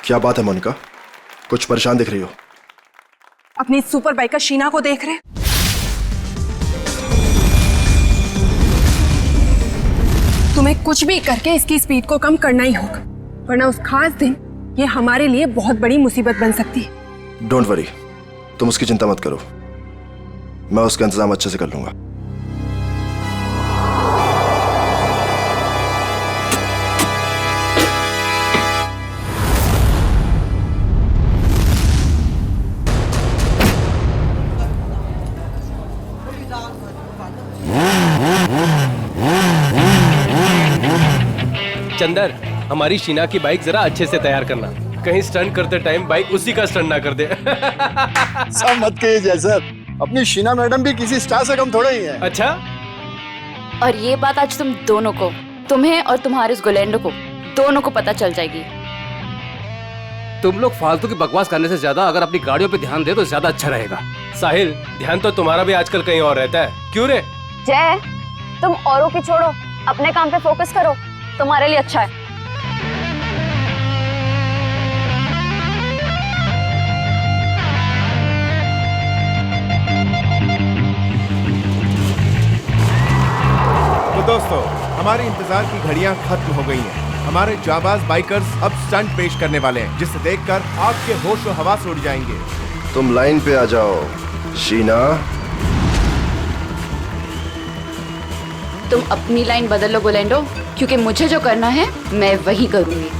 क्या बात है मोनिका, कुछ परेशान दिख रही हो? अपनी सुपर बाइकर शीना को देख रहे? तुम्हें कुछ भी करके इसकी स्पीड को कम करना ही होगा, वरना उस खास दिन ये हमारे लिए बहुत बड़ी मुसीबत बन सकती है। डोंट वरी, तुम उसकी चिंता मत करो, मैं उसका इंतजाम अच्छे से कर लूंगा। चंदर, हमारी शीना की बाइक जरा अच्छे से तैयार करना, कहीं स्टंट करते टाइम बाइक उसी का स्टंट ना कर दे। सब मत कहिए सर, अपनी शीना मैडम भी किसी स्टार से कम थोड़ा ही है। अच्छा, और ये बात आज तुम दोनों को, तुम्हें और तुम्हारे उस गोलेंडो को, दोनों को पता चल जाएगी। तुम लोग फालतू की बकवास करने से ज्यादा अगर अपनी गाड़ियों पे ध्यान दे तो ज्यादा अच्छा रहेगा। साहिल, ध्यान तो तुम्हारा भी आजकल कहीं और रहता है, क्यों रे? जय, तुम औरों की छोड़ो, अपने काम पे फोकस करो, तुम्हारे लिए अच्छा है। तो दोस्तों, हमारे इंतजार की घड़ियां खत्म हो गई हैं। हमारे जाबाज बाइकर्स अब स्टंट पेश करने वाले हैं, जिसे देखकर आपके होश और हवास उड़ जाएंगे। तुम लाइन पे आ जाओ शीना। तुम अपनी लाइन बदल लो गोलेंडो, क्योंकि मुझे जो करना है मैं वही करूंगी।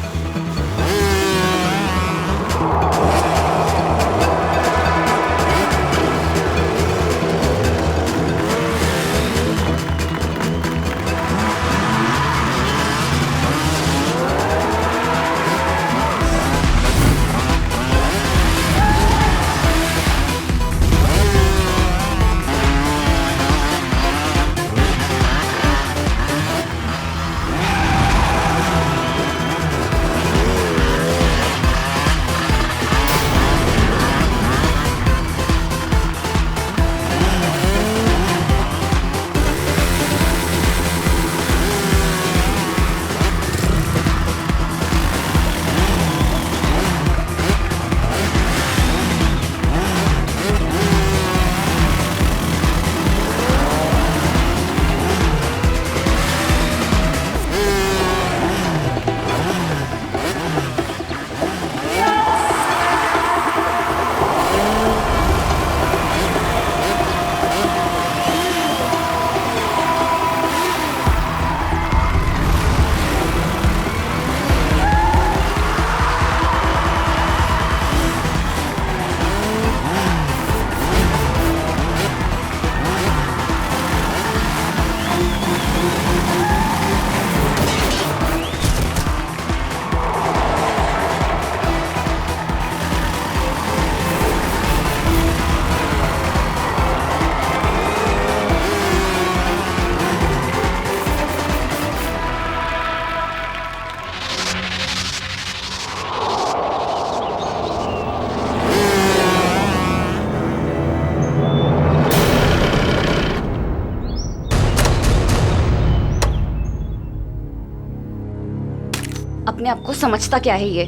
अपने आप को समझता क्या है ये?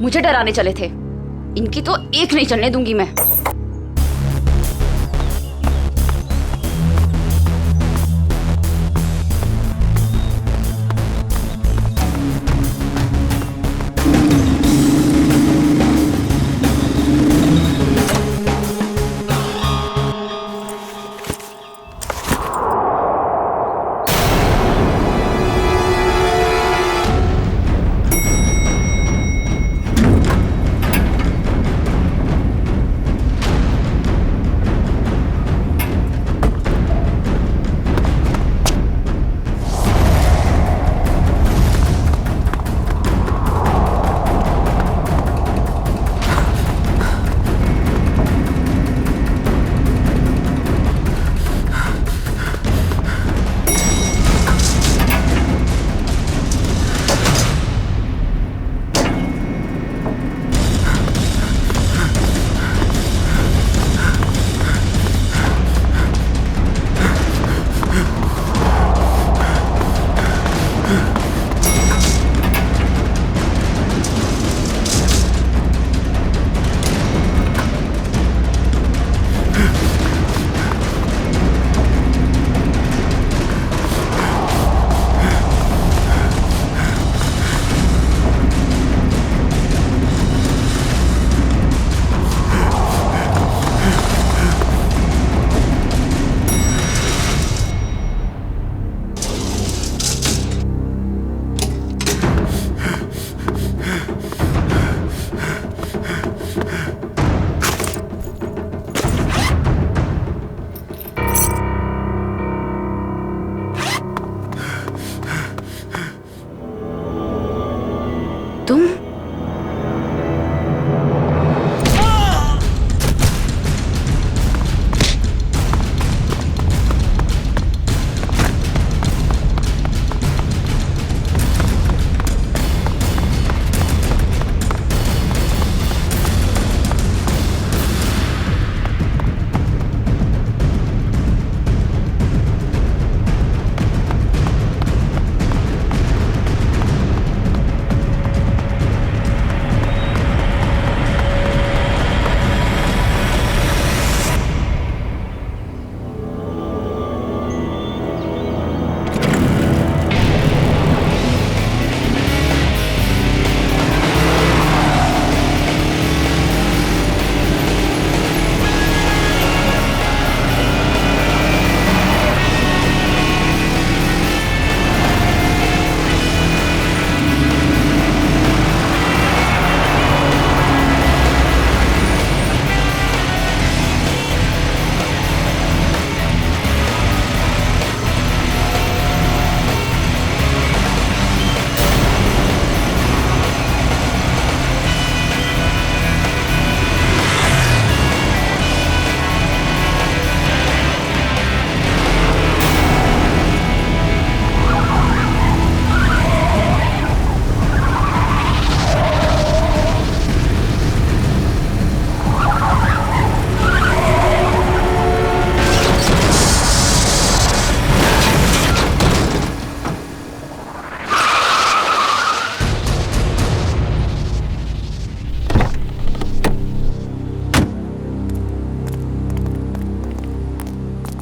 मुझे डराने चले थे, इनकी तो एक नहीं चलने दूंगी मैं।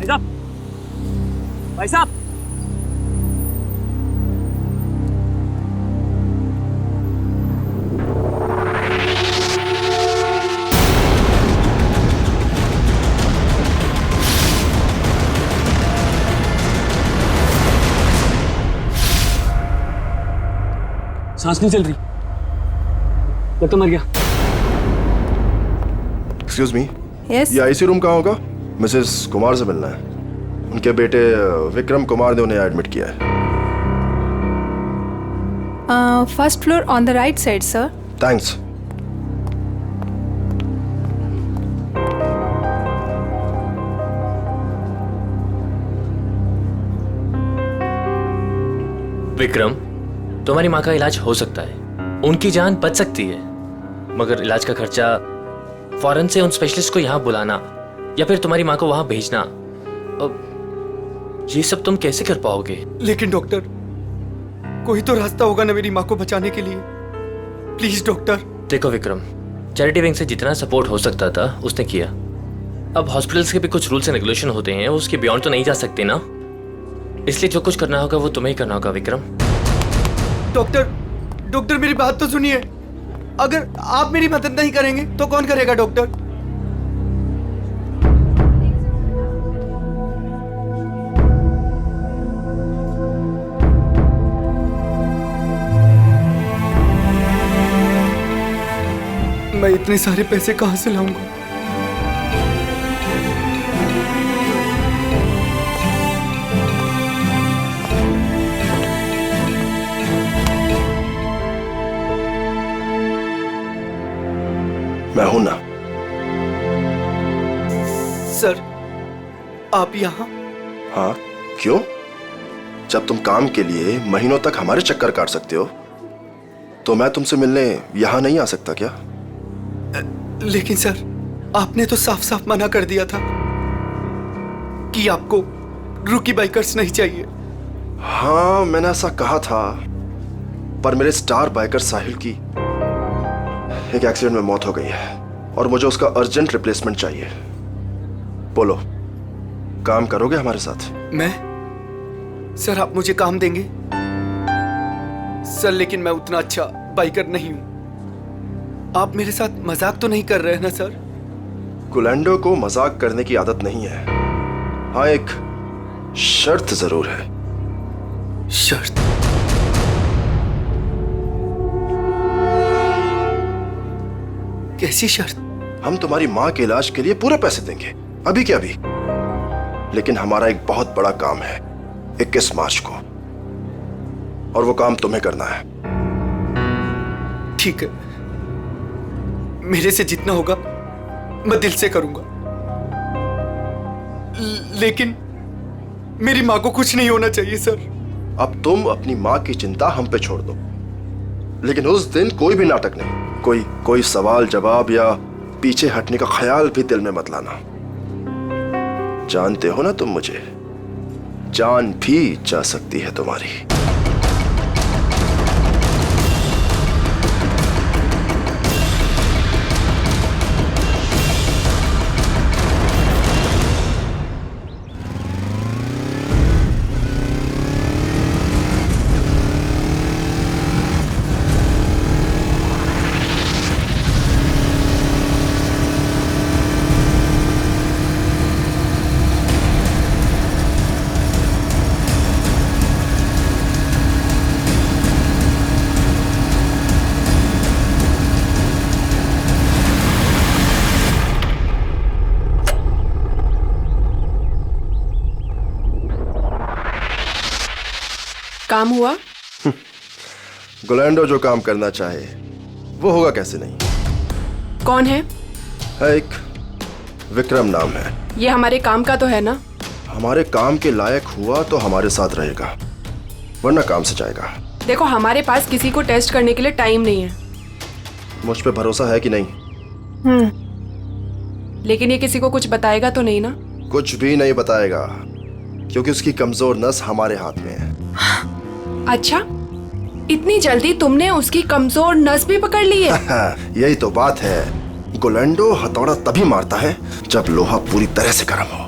साहब, भाई साहब, सांस नहीं चल रही, लगता मर गया। एक्सक्यूज मी, यस ये आईसी रूम कहाँ होगा? मिसेस कुमार से मिलना है। उनके बेटे विक्रम कुमार ने उन्हें एडमिट किया है। First floor on the right side sir. Thanks. Vikram, तुम्हारी माँ का इलाज हो सकता है, उनकी जान बच सकती है, मगर इलाज का खर्चा फौरन से उन स्पेशलिस्ट को यहाँ बुलाना या फिर तुम्हारी माँ को वहाँ भेजना, ये सब तुम कैसे कर पाओगे? लेकिन डॉक्टर, कोई तो रास्ता होगा ना मेरी माँ को बचाने के लिए। Please doctor. देखो विक्रम, चैरिटी विंग से जितना सपोर्ट हो सकता था उसने किया। अब हॉस्पिटल्स के भी कुछ रूल्स एंड रेगुलेशन होते हैं, उसके बियॉन्ड तो नहीं जा सकते ना, इसलिए जो कुछ करना होगा वो तुम्हें ही करना होगा। विक्रम। डॉक्टर मेरी बात तो सुनिए। अगर आप मेरी मदद नहीं करेंगे तो कौन करेगा डॉक्टर? मैं इतने सारे पैसे कहां से लाऊंगा? मैं हूं ना। सर, आप यहाँ? हाँ, क्यों? जब तुम काम के लिए महीनों तक हमारे चक्कर काट सकते हो, तो मैं तुमसे मिलने यहां नहीं आ सकता क्या? लेकिन सर, आपने तो साफ साफ मना कर दिया था कि आपको रूकी बाइकर्स नहीं चाहिए। हाँ, मैंने ऐसा कहा था, पर मेरे स्टार बाइकर साहिल की एक एक्सीडेंट में मौत हो गई है और मुझे उसका अर्जेंट रिप्लेसमेंट चाहिए। बोलो, काम करोगे हमारे साथ? मैं? सर, आप मुझे काम देंगे? सर, लेकिन मैं उतना अच्छा बाइकर नहीं हूं। आप मेरे साथ मजाक तो नहीं कर रहे हैं ना सर? गुलेंडो को मजाक करने की आदत नहीं है। हाँ, एक शर्त जरूर है। शर्त? कैसी शर्त? हम तुम्हारी माँ के इलाज के लिए पूरे पैसे देंगे, अभी के अभी। लेकिन हमारा एक बहुत बड़ा काम है 21 मार्च को, और वो काम तुम्हें करना है। ठीक है, मेरे से जितना होगा मैं दिल से करूंगा, लेकिन मेरी माँ को कुछ नहीं होना चाहिए सर। अब तुम अपनी माँ की चिंता हम पे छोड़ दो, लेकिन उस दिन कोई भी नाटक नहीं, कोई सवाल जवाब या पीछे हटने का ख्याल भी दिल में मत लाना। जानते हो ना तुम मुझे, जान भी जा सकती है तुम्हारी। काम हुआ? गुलेंडो जो काम करना चाहे वो होगा कैसे नहीं। कौन है? एक विक्रम नाम है। ये हमारे काम का तो है ना? हमारे काम के लायक हुआ तो हमारे साथ रहेगा, वरना काम से जाएगा। देखो, हमारे पास किसी को टेस्ट करने के लिए टाइम नहीं है। मुझ पे भरोसा है कि नहीं? लेकिन ये किसी को कुछ बताएगा तो नहीं ना? कुछ भी नहीं बताएगा, क्योंकि उसकी कमजोर नस हमारे हाथ में है। अच्छा, इतनी जल्दी तुमने उसकी कमजोर नस भी पकड़ ली है? यही तो बात है। गुलेंडो हथौड़ा तभी मारता है जब लोहा पूरी तरह से गर्म हो।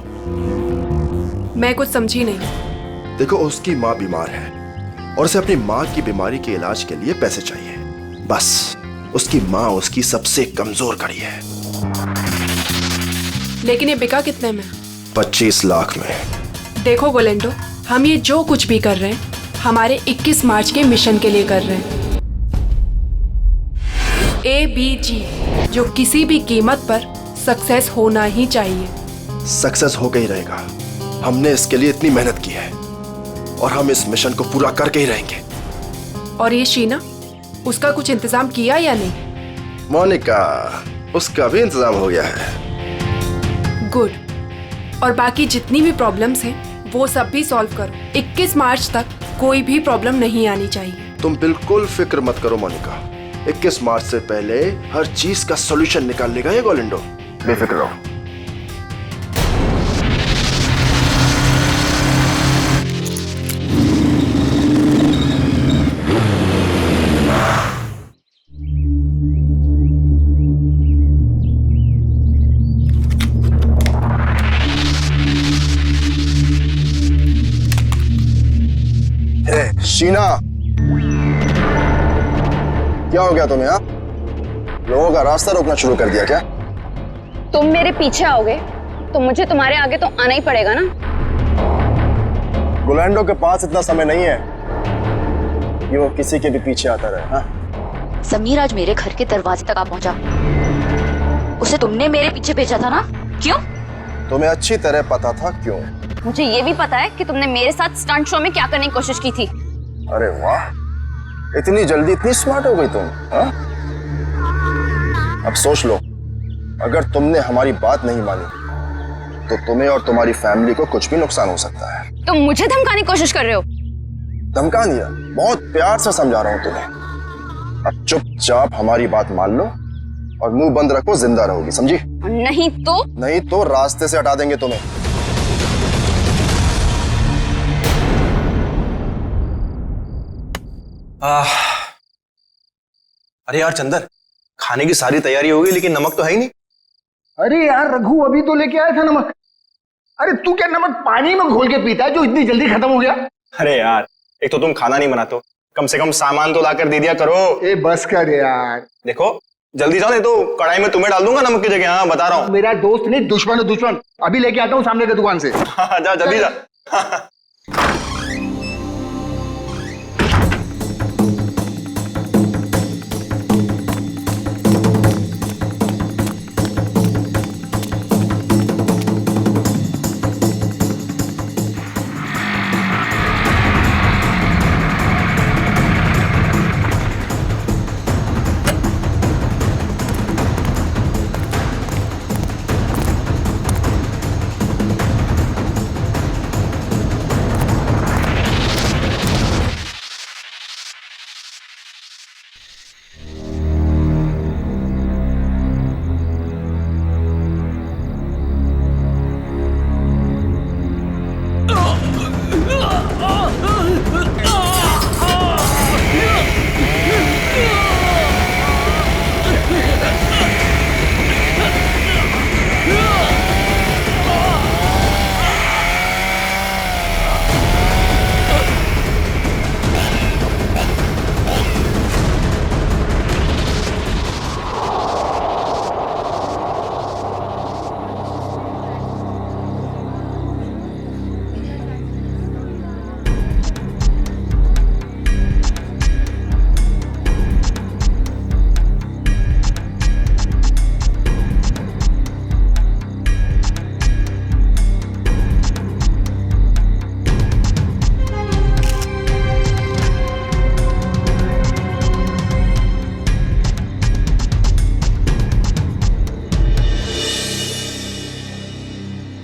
मैं कुछ समझी नहीं। देखो, उसकी माँ बीमार है और उसे अपनी माँ की बीमारी के इलाज के लिए पैसे चाहिए। बस उसकी माँ उसकी सबसे कमजोर कड़ी है। लेकिन ये बिका कितने में? 25 लाख में। देखो गोलेंडो, हम ये जो कुछ भी कर रहे हैं हमारे 21 मार्च के मिशन के लिए कर रहे हैं। ABG, जो किसी भी कीमत पर सक्सेस होना ही चाहिए। सक्सेस हो गई रहेगा। हमने इसके लिए इतनी मेहनत की है और हम इस मिशन को पूरा करके ही रहेंगे। और ये शीना, उसका कुछ इंतजाम किया या नहीं? मोनिका, उसका भी इंतजाम हो गया है। गुड। और बाकी जितनी भी प्रॉब्लम्स हैं वो सब भी सॉल्व करो। 21 मार्च तक कोई भी प्रॉब्लम नहीं आनी चाहिए। तुम बिल्कुल फिक्र मत करो मोनिका, 21 मार्च से पहले हर चीज का सॉल्यूशन निकाल लेगा ये गोलेंडो। बेफिक्र रहो। शीना, क्या हो गया तुम्हें? लोगों का रास्ता रोकना शुरू कर दिया क्या? तुम मेरे पीछे आओगे तो मुझे तुम्हारे आगे तो आना ही पड़ेगा ना। गोलैंडो के पास इतना समय नहीं है कि वो किसी के भी पीछे आता रहे। हाँ? समीर आज मेरे घर के दरवाजे तक आ पहुंचा। उसे तुमने मेरे पीछे भेजा था ना? क्यों? तुम्हें अच्छी तरह पता था क्यों। मुझे ये भी पता है कि तुमने मेरे साथ स्टंट शो में क्या करने की कोशिश की थी। अरे वाह, इतनी जल्दी इतनी स्मार्ट हो गई तुम। हाँ? अब सोच लो, अगर तुमने हमारी बात नहीं मानी तो तुम्हें और तुम्हारी फैमिली को कुछ भी नुकसान हो सकता है। तुम मुझे धमकाने की कोशिश कर रहे हो? धमका दिया? बहुत प्यार से समझा रहा हूं तुम्हें। अब चुपचाप हमारी बात मान लो और मुंह बंद रखो, जिंदा रहोगी, समझी? नहीं तो रास्ते से हटा देंगे तुम्हें। अरे यार चंदर, खाने की सारी तैयारी हो गई लेकिन नमक तो है ही नहीं। अरे यार रघु, अभी तो लेके आया था नमक। अरे तू क्या नमक पानी में घोल के पीता है जो इतनी जल्दी खत्म हो गया? अरे यार, एक तो तुम खाना नहीं बनाते हो, कम से कम सामान तो लाकर दे दिया करो। ए बस कर यार। देखो जल्दी जाओ, नहीं तो कढ़ाई में तुम्हें डाल दूंगा नमक की जगह। हाँ बता रहा हूँ। मेरा दोस्त नहीं, दुश्मन है दुश्मन। अभी लेके आता हूँ सामने की दुकान से। जा जल्दी जा।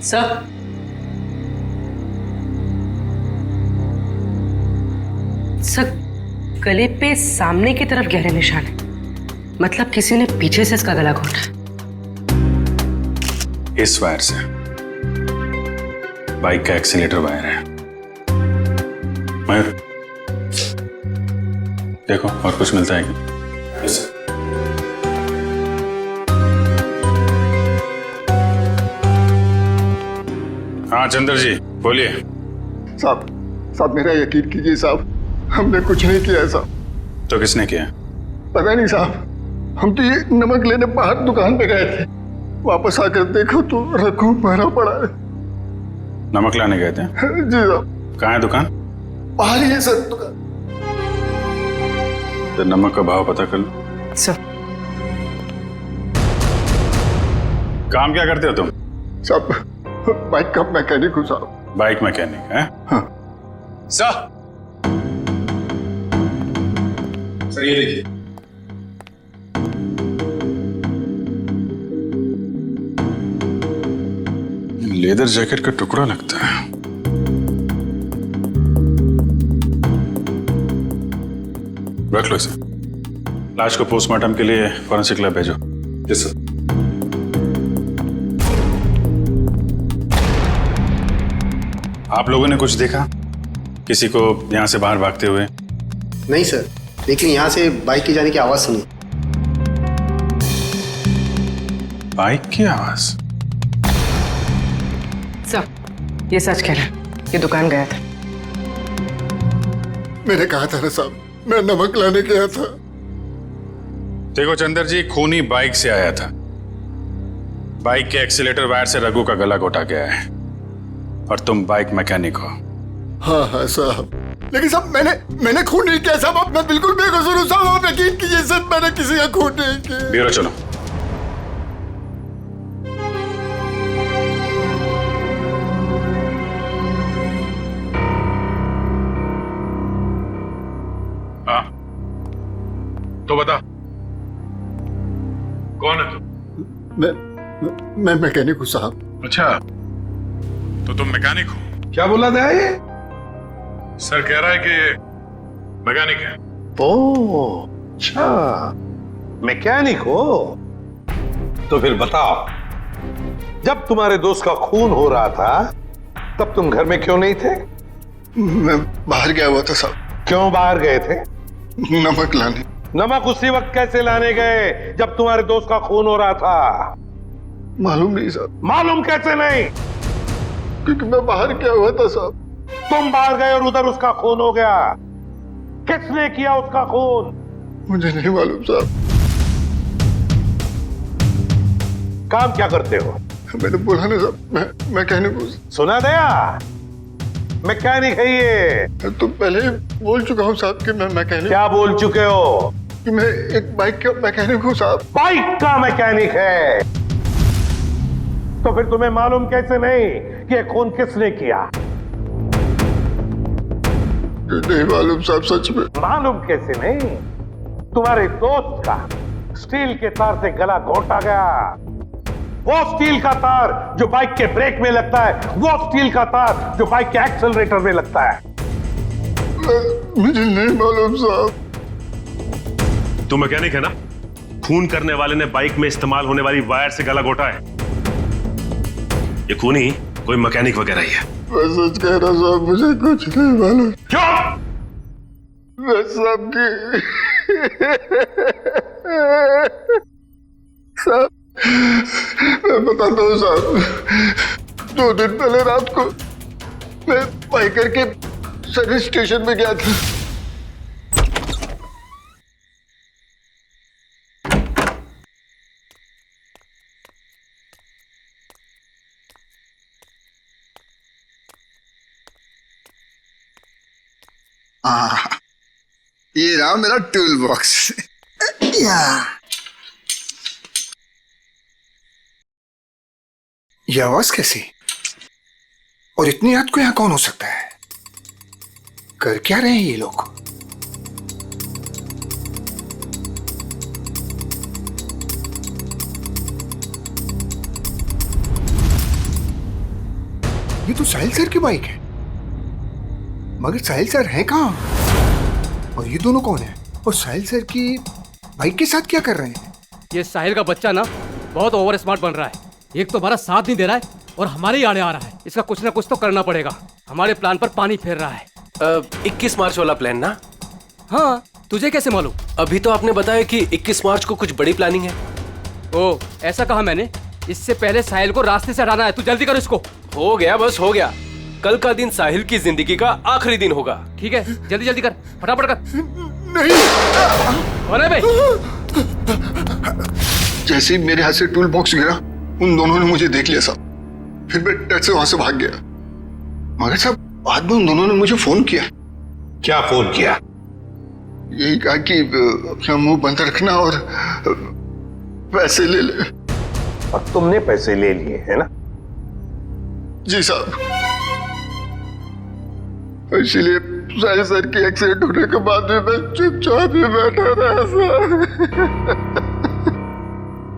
सर, सर गले पे सामने की तरफ गहरे निशान है। मतलब किसी ने पीछे से इसका गला घोटा। इस वायर से बाइक का एक्सीलेटर वायर है। मयूर देखो और कुछ मिलता है क्या? yes, sir. हाँ चंद्र जी, बोलिए। साहब मेरा यकीन कीजिए साहब, हमने कुछ नहीं किया है साहब। तो किसने किया? पता नहीं साहब, हम तो ये नमक लेने बाहर दुकान पे गए थे, वापस आकर देखो तो रघु मरा पड़ा है। नमक लाने गए थे? जी साहब। कहाँ है दुकान? बाहर ही है सर दुकान। तो नमक का भाव पता कर लो। सर काम क्या करते हो तुम? साहब बाइक का मैकेनिक हूँ साहब। बाइक मैकेनिक है? हाँ। सर ये देखिए, लेदर जैकेट का टुकड़ा लगता है। रख लो इसे। लाश को पोस्टमार्टम के लिए फॉरेंसिक लैब भेजो। Yes sir. आप लोगों ने कुछ देखा? किसी को यहां से बाहर भागते हुए? नहीं सर, लेकिन यहाँ से बाइक की जाने की आवाज सुनी। बाइक की आवाज? सर ये सच कह रहा है, ये दुकान गया था। मैंने कहा था ना साहब, मैं नमक लाने गया था। देखो चंदर जी, खूनी बाइक से आया था। बाइक के एक्सीलेटर वायर से रघु का गला घोटा गया है और तुम बाइक मैकेनिक हो। हाँ साहब, लेकिन साहब मैंने खून नहीं किया साहब, मैं बिल्कुल बेकसूर हूँ साहब, आप यकीन कीजिए सर, मैंने किसी का खून नहीं किया। ब्यूरो चलो। हाँ तो बता, कौन है तू? मैं मैकेनिक हूँ साहब। अच्छा, तो तुम मैकेनिक हो? क्या बोला था ये? सर कह रहा है कि ये मैकेनिक है। ओह अच्छा, मैकेनिक हो? तो फिर बताओ, जब तुम्हारे दोस्त का खून हो रहा था तब तुम घर में क्यों नहीं थे? मैं बाहर गया हुआ था साहब। क्यों बाहर गए थे? नमक लाने। नमक उसी वक्त कैसे लाने गए जब तुम्हारे दोस्त का खून हो रहा था? मालूम नहीं साहब। मालूम कैसे नहीं? क्योंकि मैं बाहर गया हुआ था साहब। तुम बाहर गए और उधर उसका खून हो गया। किसने किया उसका खून? मुझे नहीं मालूम साहब। काम क्या करते हो? मैंने बोला ना साहब, मैं मैकेनिक हूँ। सुना दिया? मैकेनिक है ये। तो पहले ही बोल चुका हूँ साहब कि मैं मैकेनिक। क्या बोल चुके हो? कि मैं एक बाइक का मैकेनिक हूँ साहब। बाइक का मैकेनिक है? तो फिर तुम्हें मालूम कैसे नहीं कि ये खून किसने किया? नहीं मालूम साहब, सच में। मालूम कैसे नहीं? तुम्हारे दोस्त का स्टील के तार से गला घोटा गया। वो स्टील का तार जो बाइक के ब्रेक में लगता है, वो स्टील का तार जो बाइक के एक्सेलरेटर में लगता है। मुझे नहीं मालूम साहब। तू मैकेनिक है ना? खून करने वाले ने बाइक में इस्तेमाल होने वाली वायर से गला घोटा है। ये खूनी कोई मैकेनिक वगैरह ही है। मैं सच कह रहा साहब, मुझे कुछ नहीं मालूम। क्यों? मैं सबकी साहब, मैं बताता हूँ साहब। 2 दिन पहले रात को मैं बाइकर के सर्विस स्टेशन में गया था। ये रहा मेरा टूल बॉक्स। ये आवाज कैसी? और इतनी रात को यहाँ कौन हो सकता है? कर क्या रहे हैं ये लोग? ये तो साहिल सर की बाइक है, मगर साहिल सर है कहाँ? और ये दोनों कौन है? और साहिल सर की बाइक के साथ क्या कर रहे हैं? ये साहिल का बच्चा ना बहुत ओवर स्मार्ट बन रहा है। एक तो हमारा साथ नहीं दे रहा है और हमारे ही आड़े आ रहा है। इसका कुछ ना कुछ तो करना पड़ेगा। हमारे प्लान पर पानी फेर रहा है। 21 मार्च वाला प्लान ना? हाँ, तुझे कैसे मालूम? अभी तो आपने बताया कि 21 मार्च को कुछ बड़ी प्लानिंग है। ओ, ऐसा कहा मैंने। इससे पहले साहिल को रास्ते से हटाना है। तू जल्दी कर इसको। हो गया, बस हो गया। कल का दिन साहिल की जिंदगी का आखिरी दिन होगा। ठीक है, जल्दी जल्दी कर, फटाफट कर। नहीं। कौन है बे? जैसे ही मेरे हाथ से टूल बॉक्स गिरा, उन दोनों ने मुझे देख लिया साहब। फिर मैं डर से वहां से भाग गया। मगर साहब बाद में उन दोनों ने मुझे फोन किया। क्या फोन किया? यही कहा कि अपना मुंह बंद रखना और पैसे ले ले। और तुमने पैसे ले लिए है ना? जी साहब। इसलिए साहिल सर की एक्सीडेंट होने के बाद भी मैं चुपचाप ही बैठा रहा सर।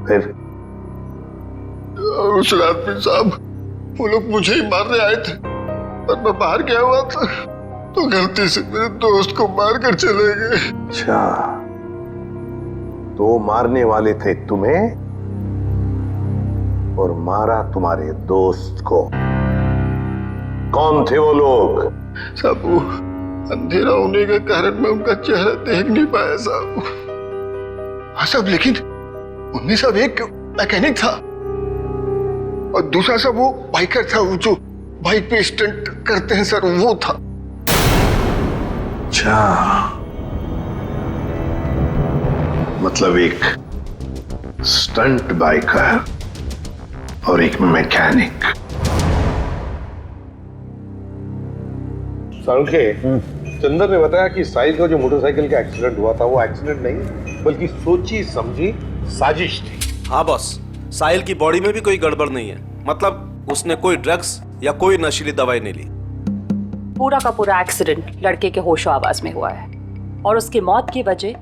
फिर उस रात में साहब वो लोग मुझे ही मारने आए थे, पर मैं बाहर गया हुआ था तो गलती से मेरे दोस्त को मार कर चले गए। अच्छा, तो मारने वाले थे तुम्हें और मारा तुम्हारे दोस्त को। कौन थे वो लोग? साहब वो अंधेरा होने के कारण मैं उनका चेहरा देख नहीं पाया साहब। हाँ साहब, लेकिन उनमें सब एक मैकेनिक था और दूसरा सब वो बाइकर था, वो जो बाइक पे स्टंट करते हैं सर, वो था। अच्छा, मतलब एक स्टंट बाइकर और एक मैकेनिक। के चंदर ने बताया कि साहिल का जो मोटरसाइकिल का एक्सीडेंट हुआ था वो एक्सीडेंट नहीं बल्कि सोची समझी साजिश थी। हाँ बॉस, साहिल की बॉडी में भी कोई गड़बड़ नहीं है। मतलब उसने कोई ड्रग्स या कोई नशीली दवाई नहीं ली। पूरा का पूरा एक्सीडेंट लड़के के होशो आवाज में हुआ है और उसकी मौत की वजह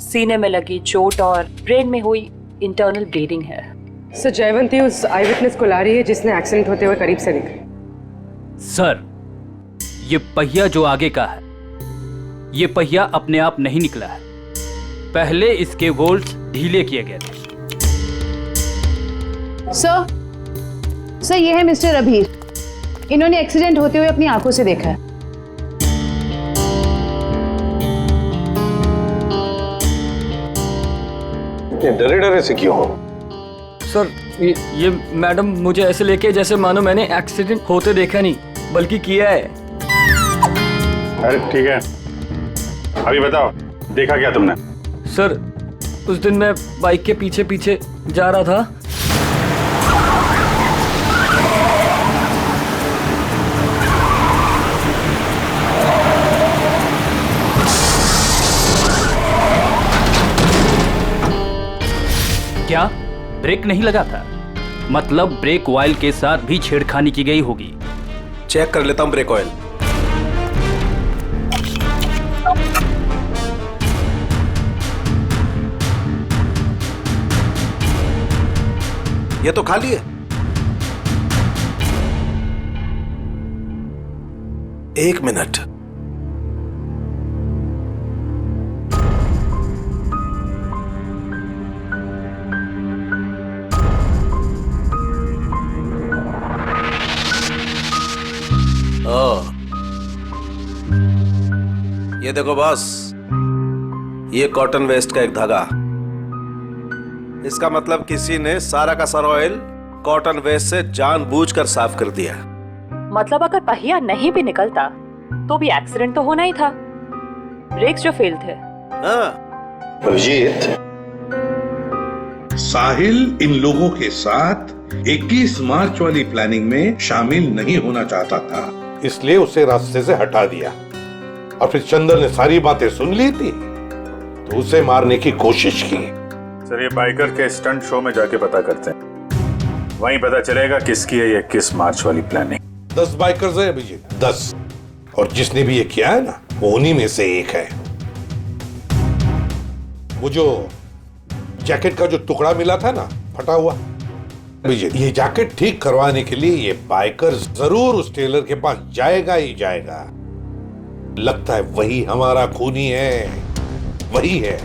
सीने में लगी चोट और ब्रेन में हुई इंटरनल ब्लीडिंग है। सर जयवंती उस आई विटनेस को ला रही है जिसने एक्सीडेंट होते हुए करीब से दिखे। सर, ये पहिया जो आगे का है, ये पहिया अपने आप नहीं निकला है। पहले इसके बोल्ट्स ढीले किए गए थे। सर ये है मिस्टर अभीर। इन्होंने एक्सीडेंट होते हुए अपनी आंखों से देखा है। इतने डरे डरे से क्यों हो? सर ये मैडम मुझे ऐसे लेके जैसे मानो मैंने एक्सीडेंट होते देखा नहीं बल्कि किया है। अरे ठीक है, अभी बताओ देखा क्या तुमने? सर उस दिन मैं बाइक के पीछे पीछे जा रहा था। क्या ब्रेक नहीं लगा था? मतलब ब्रेक ऑयल के साथ भी छेड़खानी की गई होगी। चेक कर लेता हूं ब्रेक ऑयल। ये तो खाली है। एक मिनट, ये देखो बॉस, ये कॉटन वेस्ट का एक धागा। इसका मतलब किसी ने सारा का सारा ऑयल कॉटन वेस्ट से जानबूझकर साफ कर दिया। मतलब अगर पहिया नहीं भी निकलता तो भी एक्सीडेंट तो होना ही था। ब्रेक्स जो फेल थे। अभिजीत, साहिल इन लोगों के साथ 21 मार्च वाली प्लानिंग में शामिल नहीं होना चाहता था, इसलिए उसे रास्ते से हटा दिया और फिर चंदर ने सारी बातें सुन ली थी तो उसे मारने की कोशिश की। सर ये बाइकर के स्टंट शो में जाके पता करते हैं, वहीं पता चलेगा किसकी है ये 21 मार्च वाली प्लानिंग। 10 बाइकर्स है अभिजीत, 10, और जिसने भी ये किया है ना वो उन्हीं में से एक है। वो जो जैकेट का जो टुकड़ा मिला था ना फटा हुआ, अभिजीत ये जैकेट ठीक करवाने के लिए ये बाइकर जरूर उस टेलर के पास जाएगा ही जाएगा। लगता है वही हमारा खूनी है, वही है।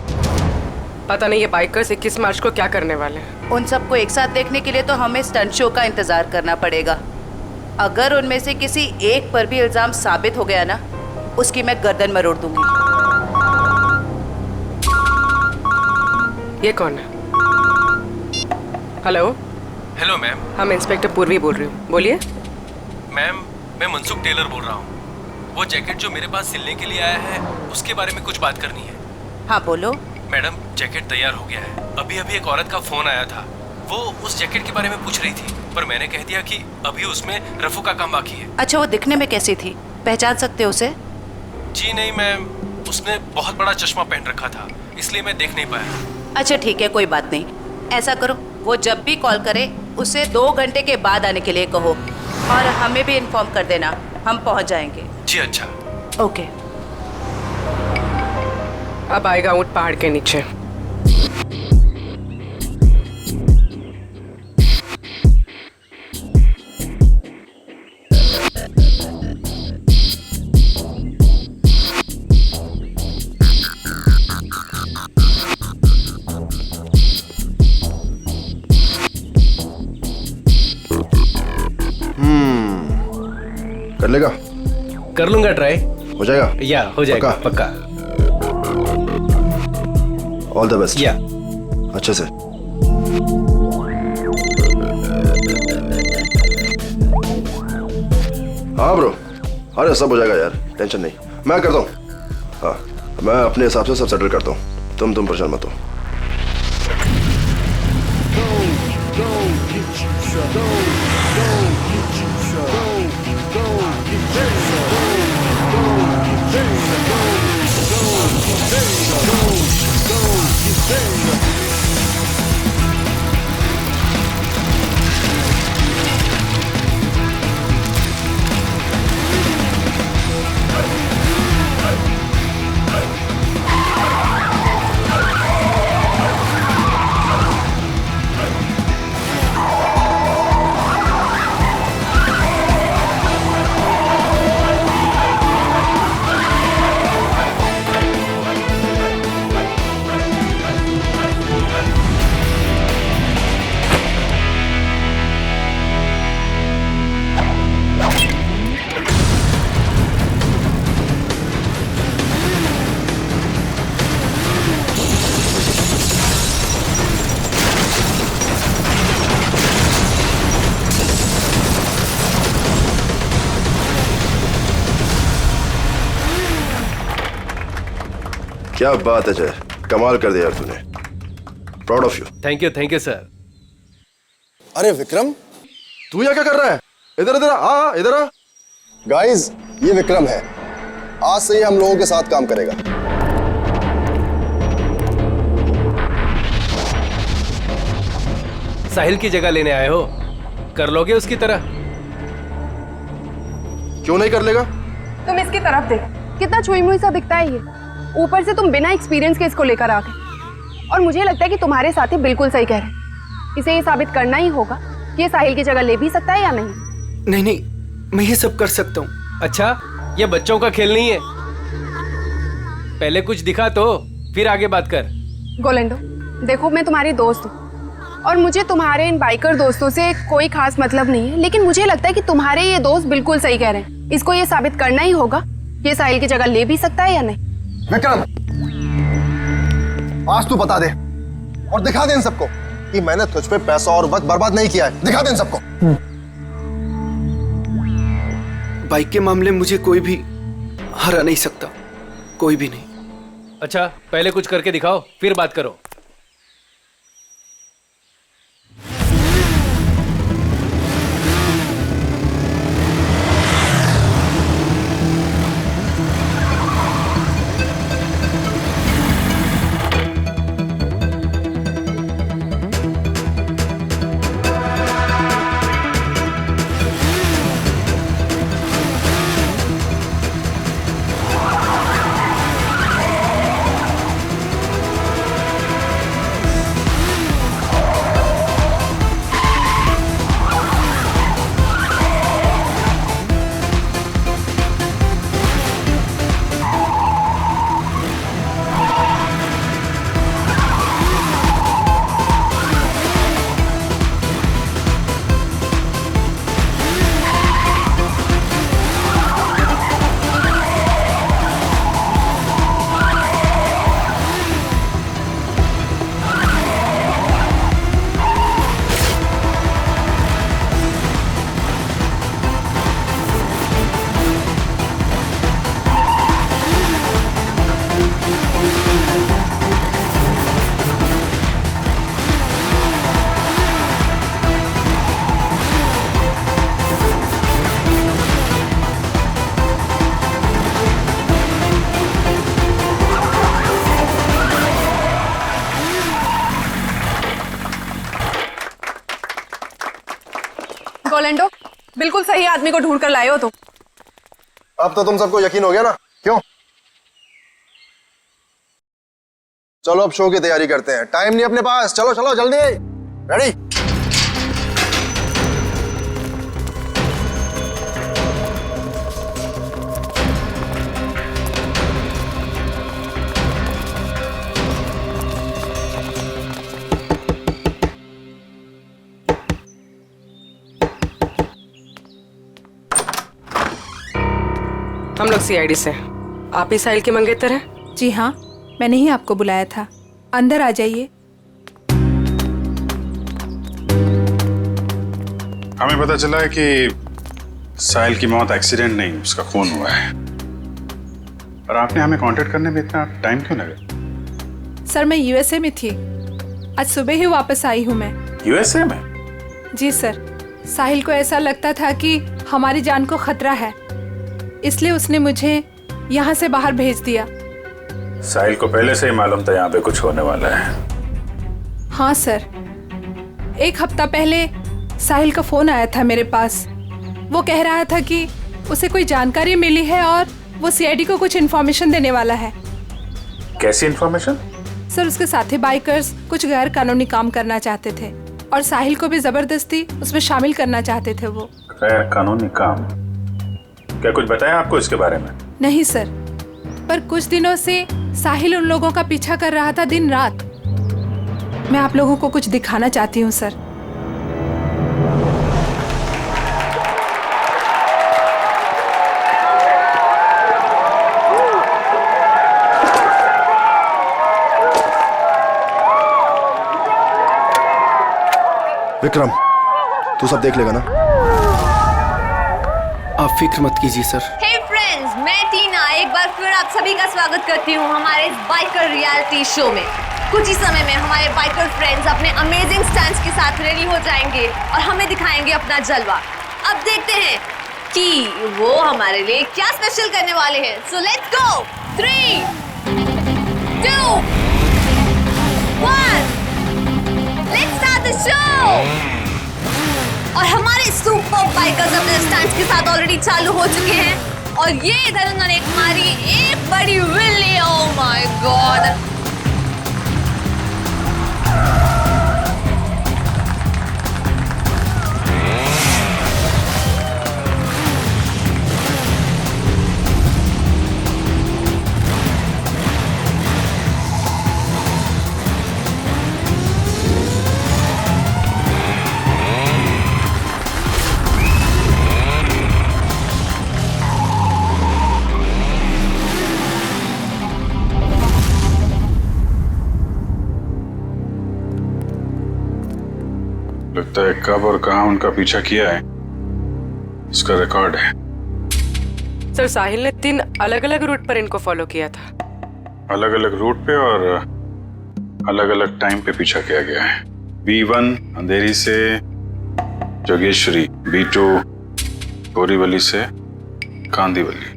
पता नहीं ये बाइकर्स 21 मार्च को क्या करने वाले हैं। उन सबको एक साथ देखने के लिए तो हमें स्टंट शो का इंतजार करना पड़ेगा। अगर उनमें से किसी एक पर भी इल्जाम साबित हो गया ना, उसकी मैं गर्दन मरोड़ दूंगी। ये कौन है? हेलो। Hello ma'am. हम इंस्पेक्टर पूर्वी बोल रही हूँ, बोलिए। मैम मैं मनसुख टेलर बोल रहा हूँ। वो जैकेट जो मेरे पास सिलने के लिए आया है उसके बारे में कुछ बात करनी है। हाँ बोलो। मैडम, जैकेट तैयार हो गया है। अभी अभी एक औरत का फोन आया था, वो उस जैकेट के बारे में पूछ रही थी, पर मैंने कह दिया कि अभी उसमें रफू का काम बाकी है। अच्छा, वो दिखने में कैसी थी, पहचान सकते हो उसे? जी नहीं मैम, उसने बहुत बड़ा चश्मा पहन रखा था, इसलिए मैं देख नहीं पाया। अच्छा ठीक है, कोई बात नहीं। ऐसा करो, वो जब भी कॉल करे उसे 2 घंटे के बाद आने के लिए कहो और हमें भी इन्फॉर्म कर देना, हम पहुंच जाएंगे। जी अच्छा। ओके। अब आएगा ऊंट पहाड़ के नीचे। कर लेगा? कर लूंगा ट्राई। हो जाएगा? या हो जाएगा पक्का। All the best. या अच्छे से। हाँ ब्रो, अरे सब हो जाएगा यार, टेंशन नहीं, मैं करता हूँ। हाँ, मैं अपने हिसाब से सब सेटल करता हूँ, तुम परेशान मत हो। क्या बात है जय, कमाल कर दिया यार तूने, proud of you. Thank you sir. अरे विक्रम, तू यहाँ क्या कर रहा है? इधर इधर आ, इधर आ। गाइस, ये विक्रम है, आज से ही हम लोगों के साथ काम करेगा। साहिल की जगह लेने आए हो, कर लोगे उसकी तरह? क्यों नहीं कर लेगा? तुम इसकी तरफ देख, कितना छुई मुई सा दिखता है ये। ऊपर से तुम बिना एक्सपीरियंस के इसको लेकर आ गए, और मुझे लगता है कि तुम्हारे साथी बिल्कुल सही कह रहे हैं। इसे ये साबित करना ही होगा कि ये साहिल की जगह ले भी सकता है या नहीं। नहीं नहीं, मैं ये सब कर सकता हूँ। अच्छा, ये बच्चों का खेल नहीं है, पहले कुछ दिखा तो फिर आगे बात कर। गोलेंडो, देखो मैं तुम्हारी दोस्त हूँ और मुझे तुम्हारे इन बाइकर दोस्तों से कोई खास मतलब नहीं है, लेकिन मुझे लगता है कि तुम्हारे ये दोस्त बिल्कुल सही कह रहे हैं। इसको ये साबित करना ही होगा कि ये साहिल की जगह ले भी सकता है या नहीं। विक्रम, आज तू बता दे और दिखा दे इन सबको कि मैंने तुझ पे पैसा और वक्त बर्बाद नहीं किया है। दिखा दे इन सबको। बाइक के मामले में मुझे कोई भी हरा नहीं सकता, कोई भी नहीं। अच्छा, पहले कुछ करके दिखाओ फिर बात करो। ऑर्लैंडो, बिल्कुल सही आदमी को ढूंढ कर लाए हो तुम। अब तो तुम सबको यकीन हो गया ना, क्यों? चलो अब शो की तैयारी करते हैं, टाइम नहीं अपने पास। चलो चलो जल्दी, रेडी? हम लोग सीआईडी से। आप ही साहिल के मंगेतर हैं? जी हाँ, मैंने ही आपको बुलाया था। अंदर आ जाइए। हमें पता चला है कि साहिल की मौत एक्सीडेंट नहीं, उसका खून हुआ है। और आपने हमें कांटेक्ट करने में इतना टाइम क्यों लगा? सर मैं यूएसए में थी, आज सुबह ही वापस आई हूँ मैं। यूएसए में? जी सर, साहिल को ऐसा लगता था कि हमारी जान को खतरा है, इसलिए उसने मुझे यहाँ से बाहर भेज दिया। साहिल को पहले से ही मालूम था यहाँ पे कुछ होने वाला है? हाँ सर, 1 हफ्ता पहले साहिल का फोन आया था मेरे पास। वो कह रहा था कि उसे कोई जानकारी मिली है और वो सीआईडी को कुछ इन्फॉर्मेशन देने वाला है। कैसी इन्फॉर्मेशन? सर उसके साथी बाइकर्स कुछ गैर कानूनी काम करना चाहते थे और साहिल को भी जबरदस्ती उसमें शामिल करना चाहते थे। वो गैर कानूनी काम? क्या कुछ बताया आपको इसके बारे में? नहीं सर, पर कुछ दिनों से साहिल उन लोगों का पीछा कर रहा था दिन रात। मैं आप लोगों को कुछ दिखाना चाहती हूँ सर। विक्रम, तू सब देख लेगा ना? आप फिक्र मत कीजिए सर। हे फ्रेंड्स, मैं टीना एक बार फिर आप सभी का स्वागत करती हूँ हमारे इस बाइकर रियलिटी शो में। कुछ ही समय में हमारे बाइकर फ्रेंड्स अपने अमेजिंग स्टंट्स के साथ रेडी हो जाएंगे और हमें दिखाएंगे अपना जलवा। अब देखते हैं कि वो हमारे लिए क्या स्पेशल करने वाले हैं। So let's go. 3, 2, 1, let's start the show. और हमारे सुपर बाइकर्स अपने स्टंट्स के साथ ऑलरेडी चालू हो चुके हैं और ये इधर उन्होंने मारी एक बड़ी विल्ली। Oh my God! लगता है कब और कहां उनका पीछा किया है इसका रिकॉर्ड है। सर साहिल ने 3 अलग-अलग रूट पर इनको फॉलो किया था। अलग-अलग रूट पे और अलग-अलग टाइम पे पीछा किया गया है। B1 अंधेरी से जोगेश्वरी, B2 बोरीवली से कांदीवली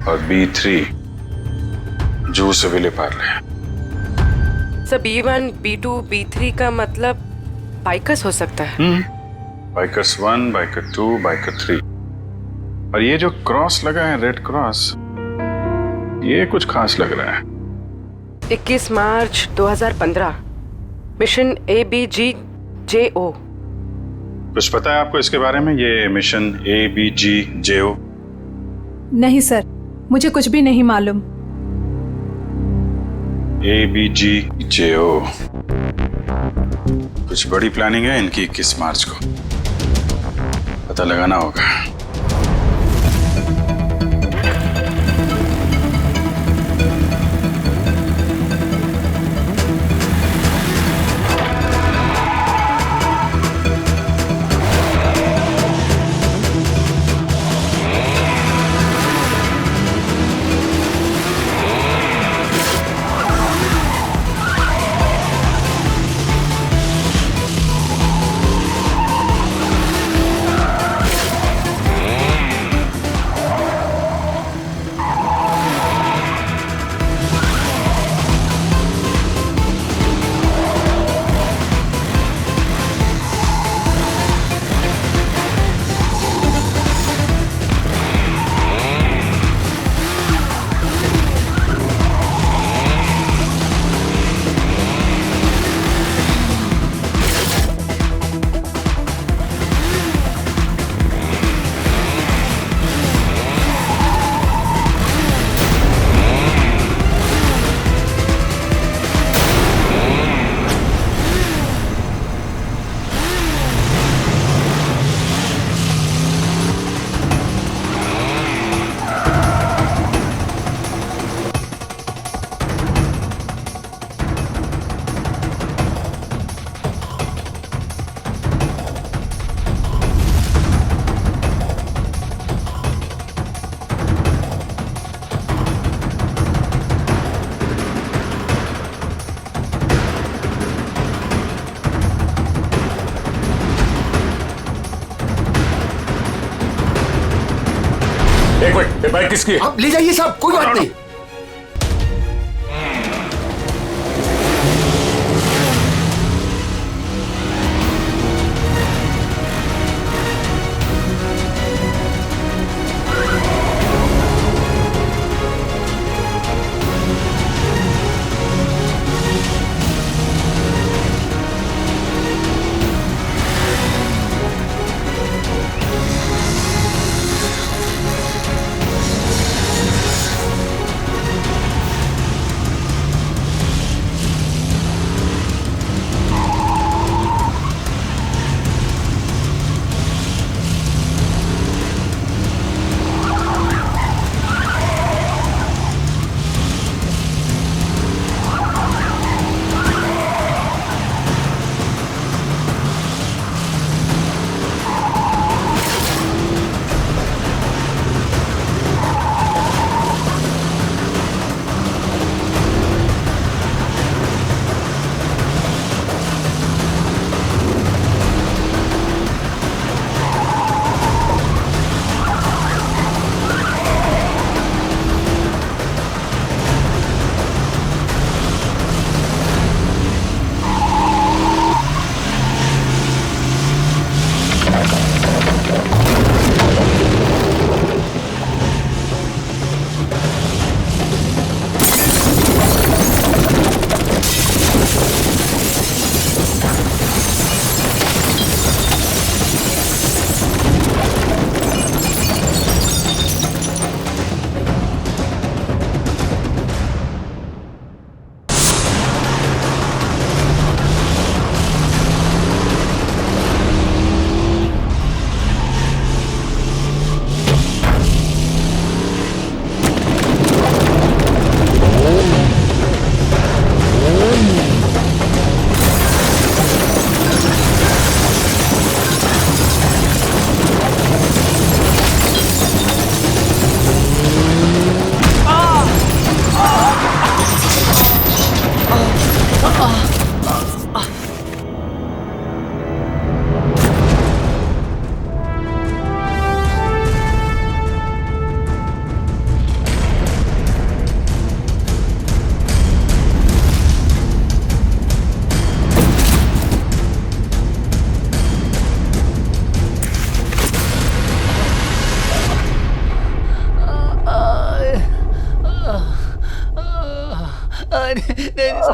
और B3 जूह से Vile Parle. Sir B1, B2, B3 का मतलब बाइकर्स हो सकता है। Bikers 1, biker 2, biker 3। और ये जो क्रॉस लगा है, रेड क्रॉस, ये कुछ खास लग रहा है। 21 मार्च 2015, मिशन ABGJO। कुछ पता है आपको इसके बारे में, ये मिशन ABGJO? नहीं सर, मुझे कुछ भी नहीं मालूम। ABGJO कुछ बड़ी प्लानिंग है इनकी। 21 मार्च को पता लगाना होगा। एक मिनट, ये बाइक किसकी है? आप ले जाइए साहब, कोई बात नहीं।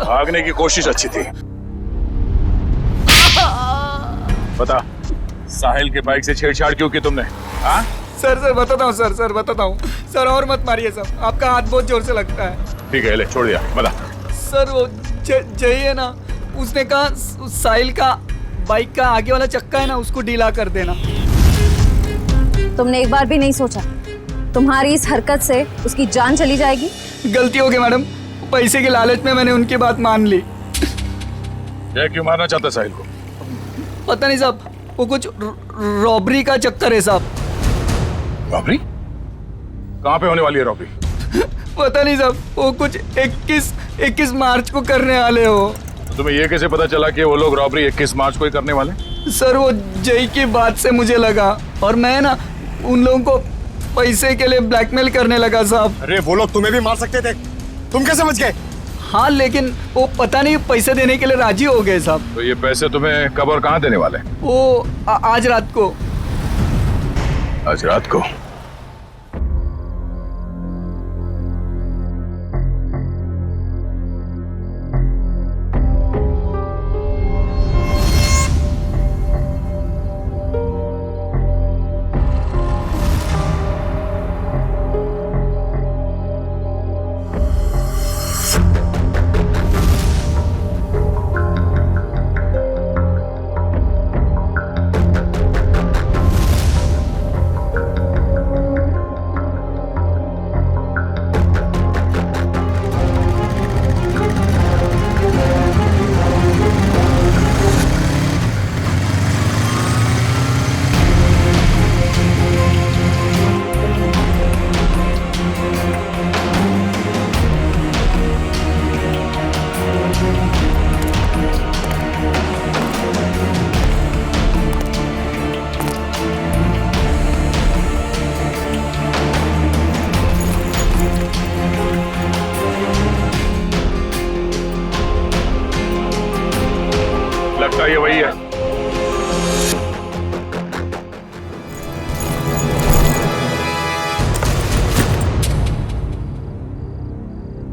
भागने की कोशिश अच्छी थी। बता, साहिल के बाइक से छेड़छाड़ क्यों की तुमने? हाँ? सर बताता हूँ सर बताता हूँ सर, और मत मारिए सर, आपका हाथ बहुत जोर से लगता है। ठीक है, ले छोड़ दिया, बता। सर वो जय है ना, उसने कहा साहिल का बाइक का आगे वाला चक्का है ना, उसको ढीला कर देना। तुमने एक बार भी नहीं सोचा तुम्हारी इस हरकत से उसकी जान चली जाएगी? गलती हो गई मैडम, पैसे के लालच में मैंने उनकी बात मान ली। जय क्यों मारना चाहता साहिल को? पता नहीं साहब, वो कुछ रॉबरी का चक्कर है साहब। रॉबरी? कहाँ पे होने वाली है रॉबरी? पता नहीं साहब, वो कुछ 21 मार्च को करने वाले हो। तुम्हें ये कैसे पता चला कि वो लोग रॉबरी 21 मार्च को ही करने वाले? सर वो जय की बात से मुझे लगा, और मैं ना उन लोगों को पैसे के लिए ब्लैकमेल करने लगा साहब। अरे वो लोग तुम्हें भी मार सकते थे, तुम कैसे बच गए? हाँ लेकिन वो पता नहीं पैसे देने के लिए राजी हो गए साहब। तो ये पैसे तुम्हें कब और कहाँ देने वाले? वो आज रात को। आज रात को?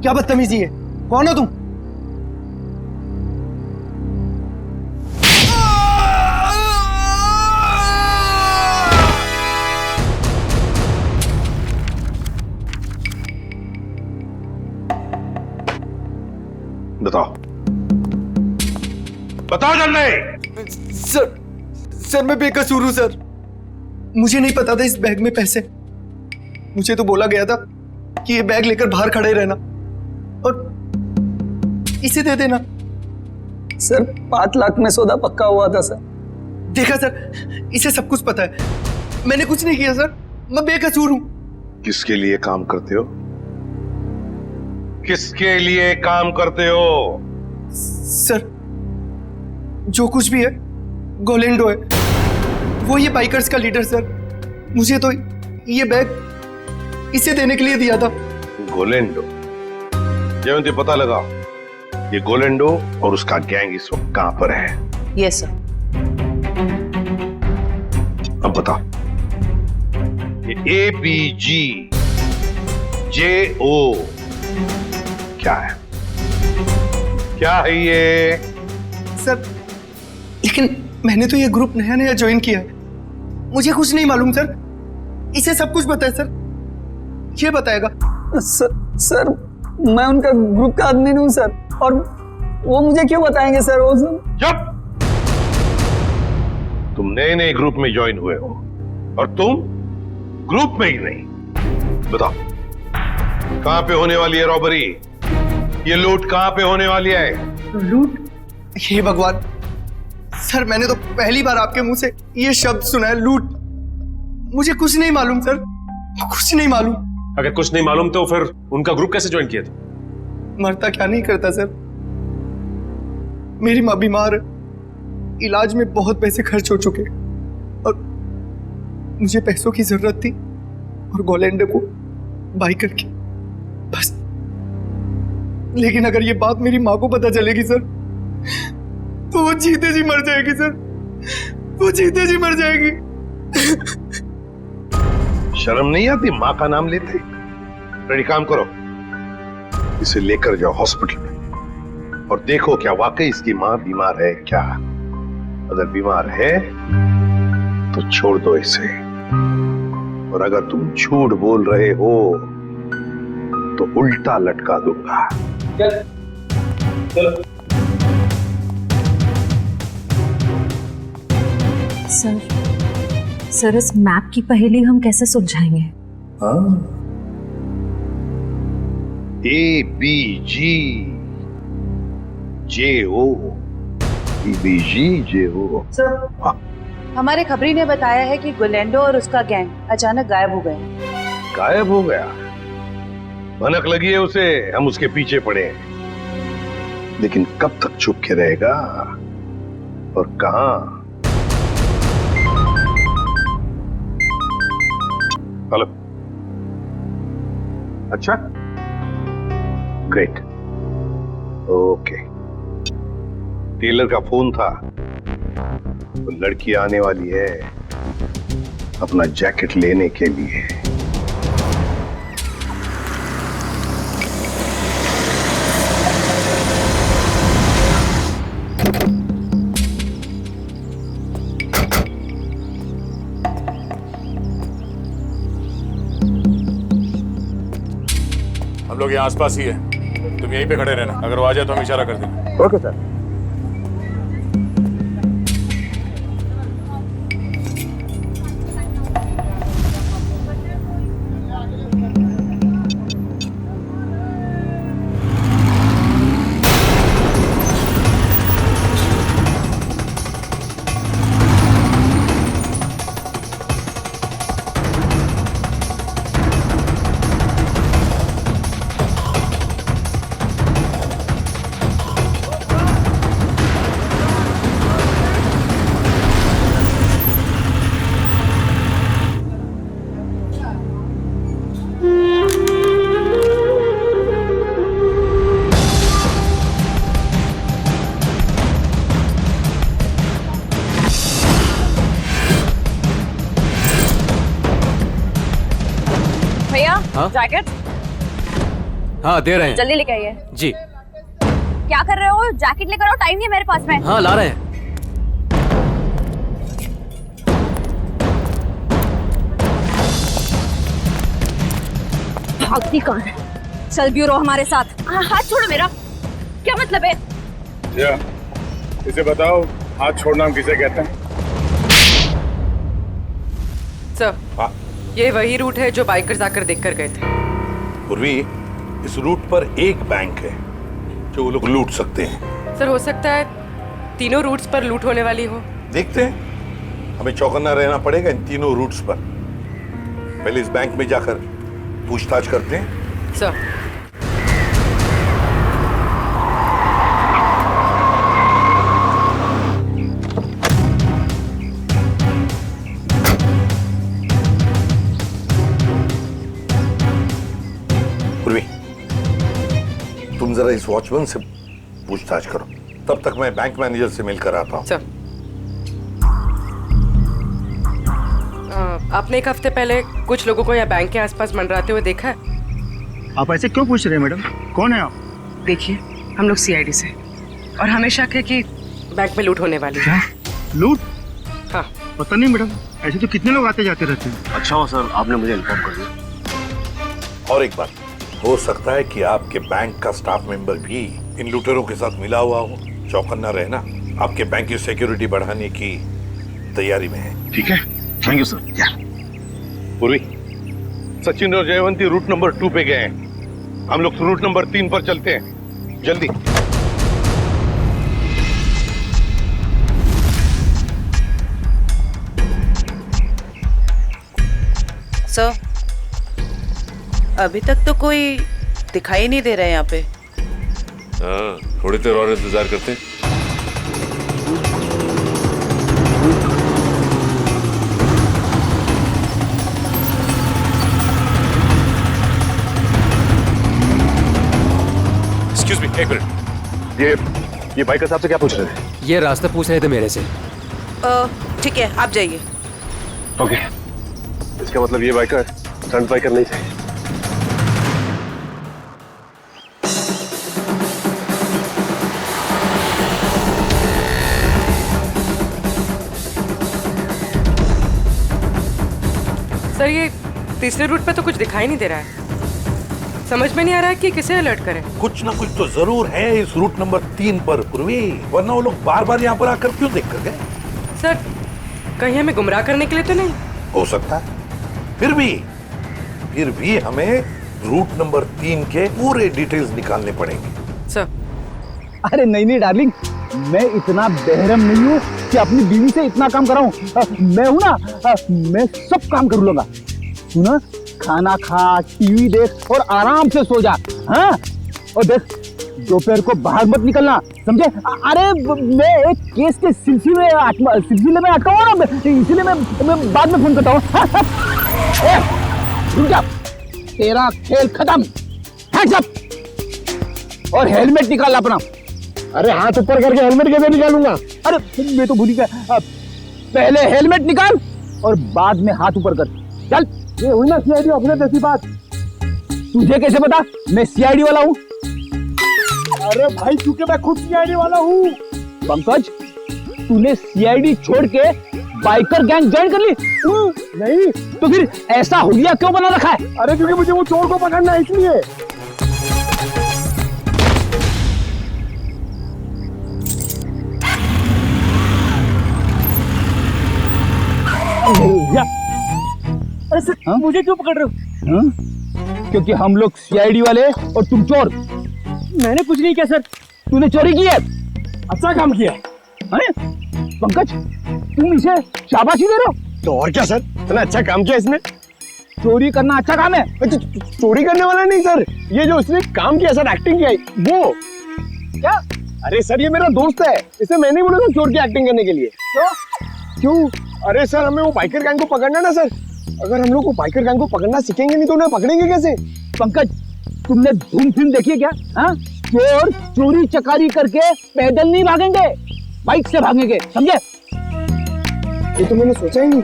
क्या बदतमीजी है? कौन हो तुम? बताओ, बताओ जल्दी। सर मैं बेकसूर हूं सर। मुझे नहीं पता था इस बैग में पैसे। मुझे तो बोला गया था कि ये बैग लेकर बाहर खड़े रहना और इसे दे देना। सर 5 लाख में सौदा पक्का हुआ था सर। देखा सर, इसे सब कुछ पता है। मैंने कुछ नहीं किया सर, मैं बेकसूर हूं। किसके लिए काम करते हो? किसके लिए काम करते हो? सर जो कुछ भी है गोलेंडो है, वो ये बाइकर्स का लीडर सर। मुझे तो ये बैग इसे देने के लिए दिया था। गोलेंडो? जयंती पता लगा ये गोलेंडो और उसका गैंग इस वक्त कहां पर है? Yes sir. अब बताओ, ये ABGJO क्या है? क्या है ये? सर लेकिन मैंने तो ये ग्रुप नया नया ज्वाइन किया है, मुझे कुछ नहीं मालूम सर। इसे सब कुछ पता है सर, ये बताएगा। सर मैं उनका ग्रुप का आदमी हूँ सर, और वो मुझे क्यों बताएंगे सर? वो चुप! तुम नए नए ग्रुप में ज्वाइन हुए हो और तुम ग्रुप में ही नहीं। बताओ कहां पे होने वाली है रॉबरी? ये लूट कहां पे होने वाली है? लूट? हे भगवान सर, मैंने तो पहली बार आपके मुंह से ये शब्द सुना है, लूट। मुझे कुछ नहीं मालूम सर, कुछ नहीं मालूम। अगर कुछ नहीं मालूम तो फिर उनका ग्रुप कैसे ज्वाइन किया था? मरता क्या नहीं करता सर। मेरी माँ बीमार है, इलाज में बहुत पैसे खर्च हो चुके और मुझे पैसों की जरूरत थी और गोलेंडो को बाई करके बस। लेकिन अगर ये बात मेरी माँ को पता चलेगी सर तो वो जीते जी मर जाएगी सर, वो जीते जी मर जाएगी। शर्म नहीं आती माँ का नाम लेते? रेडी, काम करो, इसे लेकर जाओ हॉस्पिटल में और देखो क्या वाकई इसकी माँ बीमार है क्या। अगर बीमार है तो छोड़ दो इसे, और अगर तुम झूठ बोल रहे हो तो उल्टा लटका दूंगा। चलो। सर इस मैप की पहेली हम कैसे सुलझाएंगे? ABGJO। सर हमारे खबरी ने बताया है कि गोलेंडो और उसका गैंग अचानक गायब हो गए। गायब हो गया? भनक लगी है उसे, हम उसके पीछे पड़े हैं, लेकिन कब तक छुप के रहेगा और कहां? हेलो, अच्छा, ग्रेट, ओके। टेलर का फोन था, वो लड़की आने वाली है अपना जैकेट लेने के लिए। हम लोग यहाँ आसपास ही है, तुम यहीं पे खड़े रहना, अगर वो आ जाए तो हम इशारा कर देंगे। Okay sir. जैकेट? हाँ दे रहे हैं। जल्दी लेके आइए। जी। क्या कर रहे हो? जैकेट लेकर आओ, टाइम नहीं है मेरे पास में। हाँ ला रहे हैं। भागती कौन है? चल ब्यूरो हमारे साथ। हाथ छोड़ो मेरा। क्या मतलब है? इसे बताओ, हाथ छोड़ना हम किसे कहते हैं? सर, ये वही रूट है जो बाइकर्स आकर देखकर गए थे। पूर्वी, इस रूट पर एक बैंक है जो वो लोग लूट सकते हैं। सर, हो सकता है तीनों रूट्स पर लूट होने वाली हो। देखते हैं, हमें चौकन्ना रहना पड़ेगा इन तीनों रूट्स पर। पहले इस बैंक में जाकर पूछताछ करते हैं। सर। पूर्वी, तुम जरा इस वॉचमैन से पूछताछ करो, तब तक मैं बैंक मैनेजर से मिलकर आता हूँ। सर, आपने एक हफ्ते पहले कुछ लोगों को यहाँ बैंक के आसपास मंडराते हुए देखा है? आप ऐसे क्यों पूछ रहे हैं मैडम? कौन है आप? देखिए, हम लोग सीआईडी से, और हमें शक है कि बैंक में लूट होने वाली है। लूट? हाँ। पता नहीं मैडम, ऐसे तो कितने लोग आते जाते रहते हैं। अच्छा हो सर, आपने मुझे इन्फॉर्म कर दिया। और एक बात, हो सकता है कि आपके बैंक का स्टाफ मेंबर भी इन लूटेरों के साथ मिला हुआ हो। चौकन्ना रहना, आपके बैंक की सिक्योरिटी बढ़ाने की तैयारी में है। ठीक है, थैंक यू सर। पूर्वी, सचिन और जयवंती रूट नंबर 2 पे गए हैं। हम लोग रूट नंबर 3 पर चलते हैं, जल्दी। सर, अभी तक तो कोई दिखाई नहीं दे रहा है यहाँ पे। हाँ, थोड़ी देर और इंतजार करते हैं। एक्सक्यूज मी, एक मिनट। ये बाइकर साहब से क्या पूछ रहे थे? ये रास्ता पूछ रहे थे मेरे से। ठीक है, आप जाइए। ओके, इसका मतलब ये बाइकर स्टंट बाइकर नहीं थे। सर, ये तीसरे रूट पे तो कुछ दिखाई नहीं दे रहा है। समझ में नहीं आ रहा है कि किसे अलर्ट करें। कुछ ना कुछ तो जरूर है इस रूट नंबर 3 पर पूर्वी, वरना वो लोग बार बार यहाँ पर आकर क्यों देख कर गए? सर, कहीं हमें गुमराह करने के लिए तो नहीं? हो सकता है। फिर भी हमें रूट नंबर 3 के पूरे डिटेल्स निकालने पड़ेंगे। सर। अरे नहीं डार्लिंग, मैं इतना बेहरम नहीं हूँ कि अपनी बीवी से इतना काम कराऊं। मैं हूं ना, मैं सब काम कर लूंगा। सुना, खाना खा, टीवी देख और आराम से सो जा। हाँ, और देख, दोपहर को बाहर मत निकलना, समझे? अरे मैं एक केस के सिलसिले में अटका हुआ ना, इसलिए मैं बाद में फोन करता हूँ। रुक जा, तेरा खेल खत्म। हैंड्स अप और हेलमेट निकाल अपना। अरे हाथ ऊपर करके हेलमेट कैसे निकालूंगा? अरे मैं तो भूल गया, पहले हेलमेट निकाल और बाद में हाथ ऊपर कर। चल। ये हुई ना सीआईडी अपने जैसी बात। तुझे कैसे पता मैं सीआईडी वाला हूँ? अरे भाई, क्योंकि मैं खुद सीआईडी वाला हूँ। पंकज, तूने सीआईडी छोड़ के बाइकर गैंग ज्वाइन कर ली? नहीं। तो फिर ऐसा हुलिया क्यों बना रखा है? अरे क्योंकि मुझे वो चोर को पकड़ना है, इसलिए। अरे सर, मुझे क्यों पकड़ रहे हो? क्योंकि हम लोग सीआईडी वाले और तुम चोर। मैंने कुछ नहीं किया सर। तूने चोरी की है। अच्छा काम किया। पंकज, तुम इसे शाबाशी दे रहे हो? तो और क्या सर, इतना अच्छा काम किया इसने। चोरी करना अच्छा काम है? चोरी करने वाला नहीं सर, ये जो उसने काम किया सर, एक्टिंग किया वो। क्या? अरे सर, ये मेरा दोस्त है, इसे मैंने बोला था चोर की एक्टिंग करने के लिए। क्यों? अरे सर, हमें वो बाइकर गैंग को पकड़ना ना सर। अगर हम लोग को बाइकर गैंग को पकड़ना सीखेंगे नहीं तो उन्हें पकड़ेंगे कैसे? पंकज, तुमने धूम फिल्म देखी है क्या? हाँ, चोर चोरी चकारी करके पैदल नहीं भागेंगे, बाइक से भागेंगे, समझे? ये तो मैंने सोचा ही नहीं।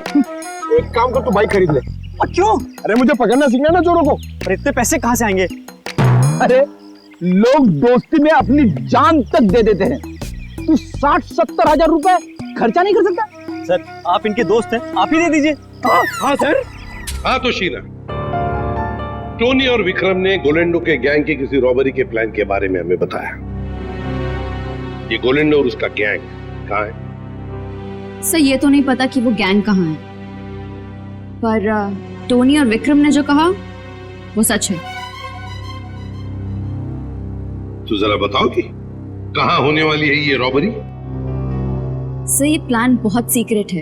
एक काम कर, तू बाइक खरीद ले। क्यों? अरे मुझे पकड़ना सीखना ना चोरों को। और इतने पैसे कहाँ से आएंगे? अरे लोग दोस्ती में अपनी जान तक दे देते हैं, तू 60-70 हजार रुपए खर्चा नहीं कर सकता? सर आप इनके दोस्त हैं, आप ही दे दीजिए। हाँ सर। हाँ तो शीना, टोनी और विक्रम ने गोलेंडो के गैंग की किसी रॉबरी के प्लान के बारे में हमें बताया। ये गोलेंडो और उसका गैंग कहाँ है? सर ये तो नहीं पता कि वो गैंग कहाँ है, पर टोनी और विक्रम ने जो कहा वो सच है। तो जरा बताओ कि कहाँ होने वाली है ये रॉबरी? सर ये प्लान बहुत सीक्रेट है।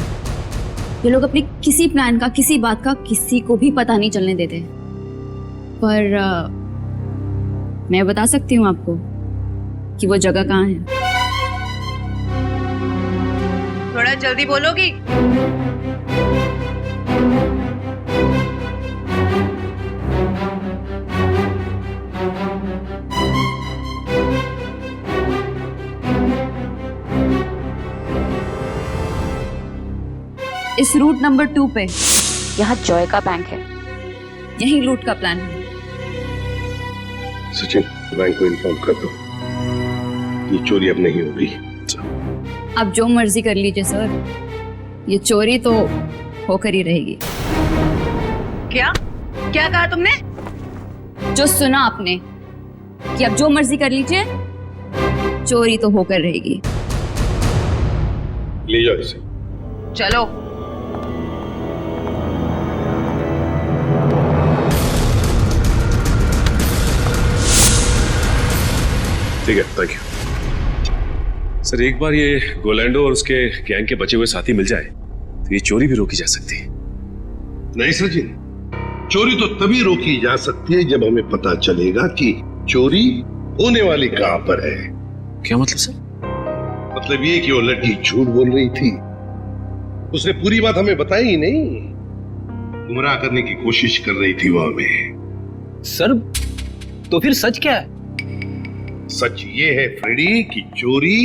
ये लोग अपने किसी प्लान का, किसी बात का किसी को भी पता नहीं चलने देते। पर मैं बता सकती हूँ आपको कि वो जगह कहाँ है। थोड़ा जल्दी बोलोगी? इस रूट नंबर 2 पे यहाँ जॉय का बैंक है, यही लूट का प्लान है। सचिन, बैंक को इन्फॉर्म कर दो, ये चोरी अब नहीं होगी। आप जो मर्जी कर लीजिए सर, ये चोरी तो होकर ही रहेगी। क्या क्या कहा तुमने? जो सुना आपने कि आप जो मर्जी कर लीजिए, चोरी तो होकर रहेगी। ले जाओ इसे। चलो। ठीक है, थैंक यू सर। एक बार ये गोलैंडो और उसके गैंग के बचे हुए साथी मिल जाए तो ये चोरी भी रोकी जा सकती है। नहीं सचिन, चोरी तो तभी रोकी जा सकती है जब हमें पता चलेगा कि चोरी होने वाली कहां पर है। क्या मतलब सर? मतलब ये कि वो लड़की झूठ बोल रही थी, उसने पूरी बात हमें बताई ही नहीं, गुमराह करने की कोशिश कर रही थी वो हमें। सर तो फिर सच क्या है? सच ये है फ्रेडी कि चोरी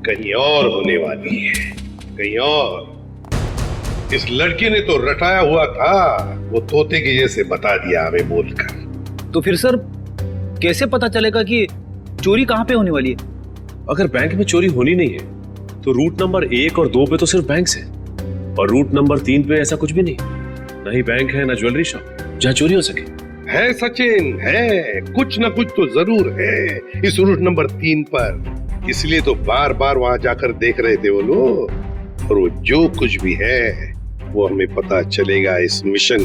कहीं और होने वाली है, कहीं और। इस लड़के ने तो रटाया हुआ था, वो तोते के जैसे बता दिया हमें बोलकर। तो फिर सर कैसे पता चलेगा कि चोरी कहाँ पे होने वाली है? अगर बैंक में चोरी होनी नहीं है तो रूट नंबर 1 और 2 पे तो सिर्फ बैंक है, और रूट नंबर 3 पे ऐसा कुछ भी नहीं, ना ही बैंक है ना ज्वेलरी शॉप जहाँ चोरी हो सके। है सचिन, है कुछ ना कुछ तो जरूर है इस रूट नंबर 3 पर, इसलिए तो बार बार वहां जाकर देख रहे थे वो लोग। और वो जो कुछ भी है वो हमें पता चलेगा इस मिशन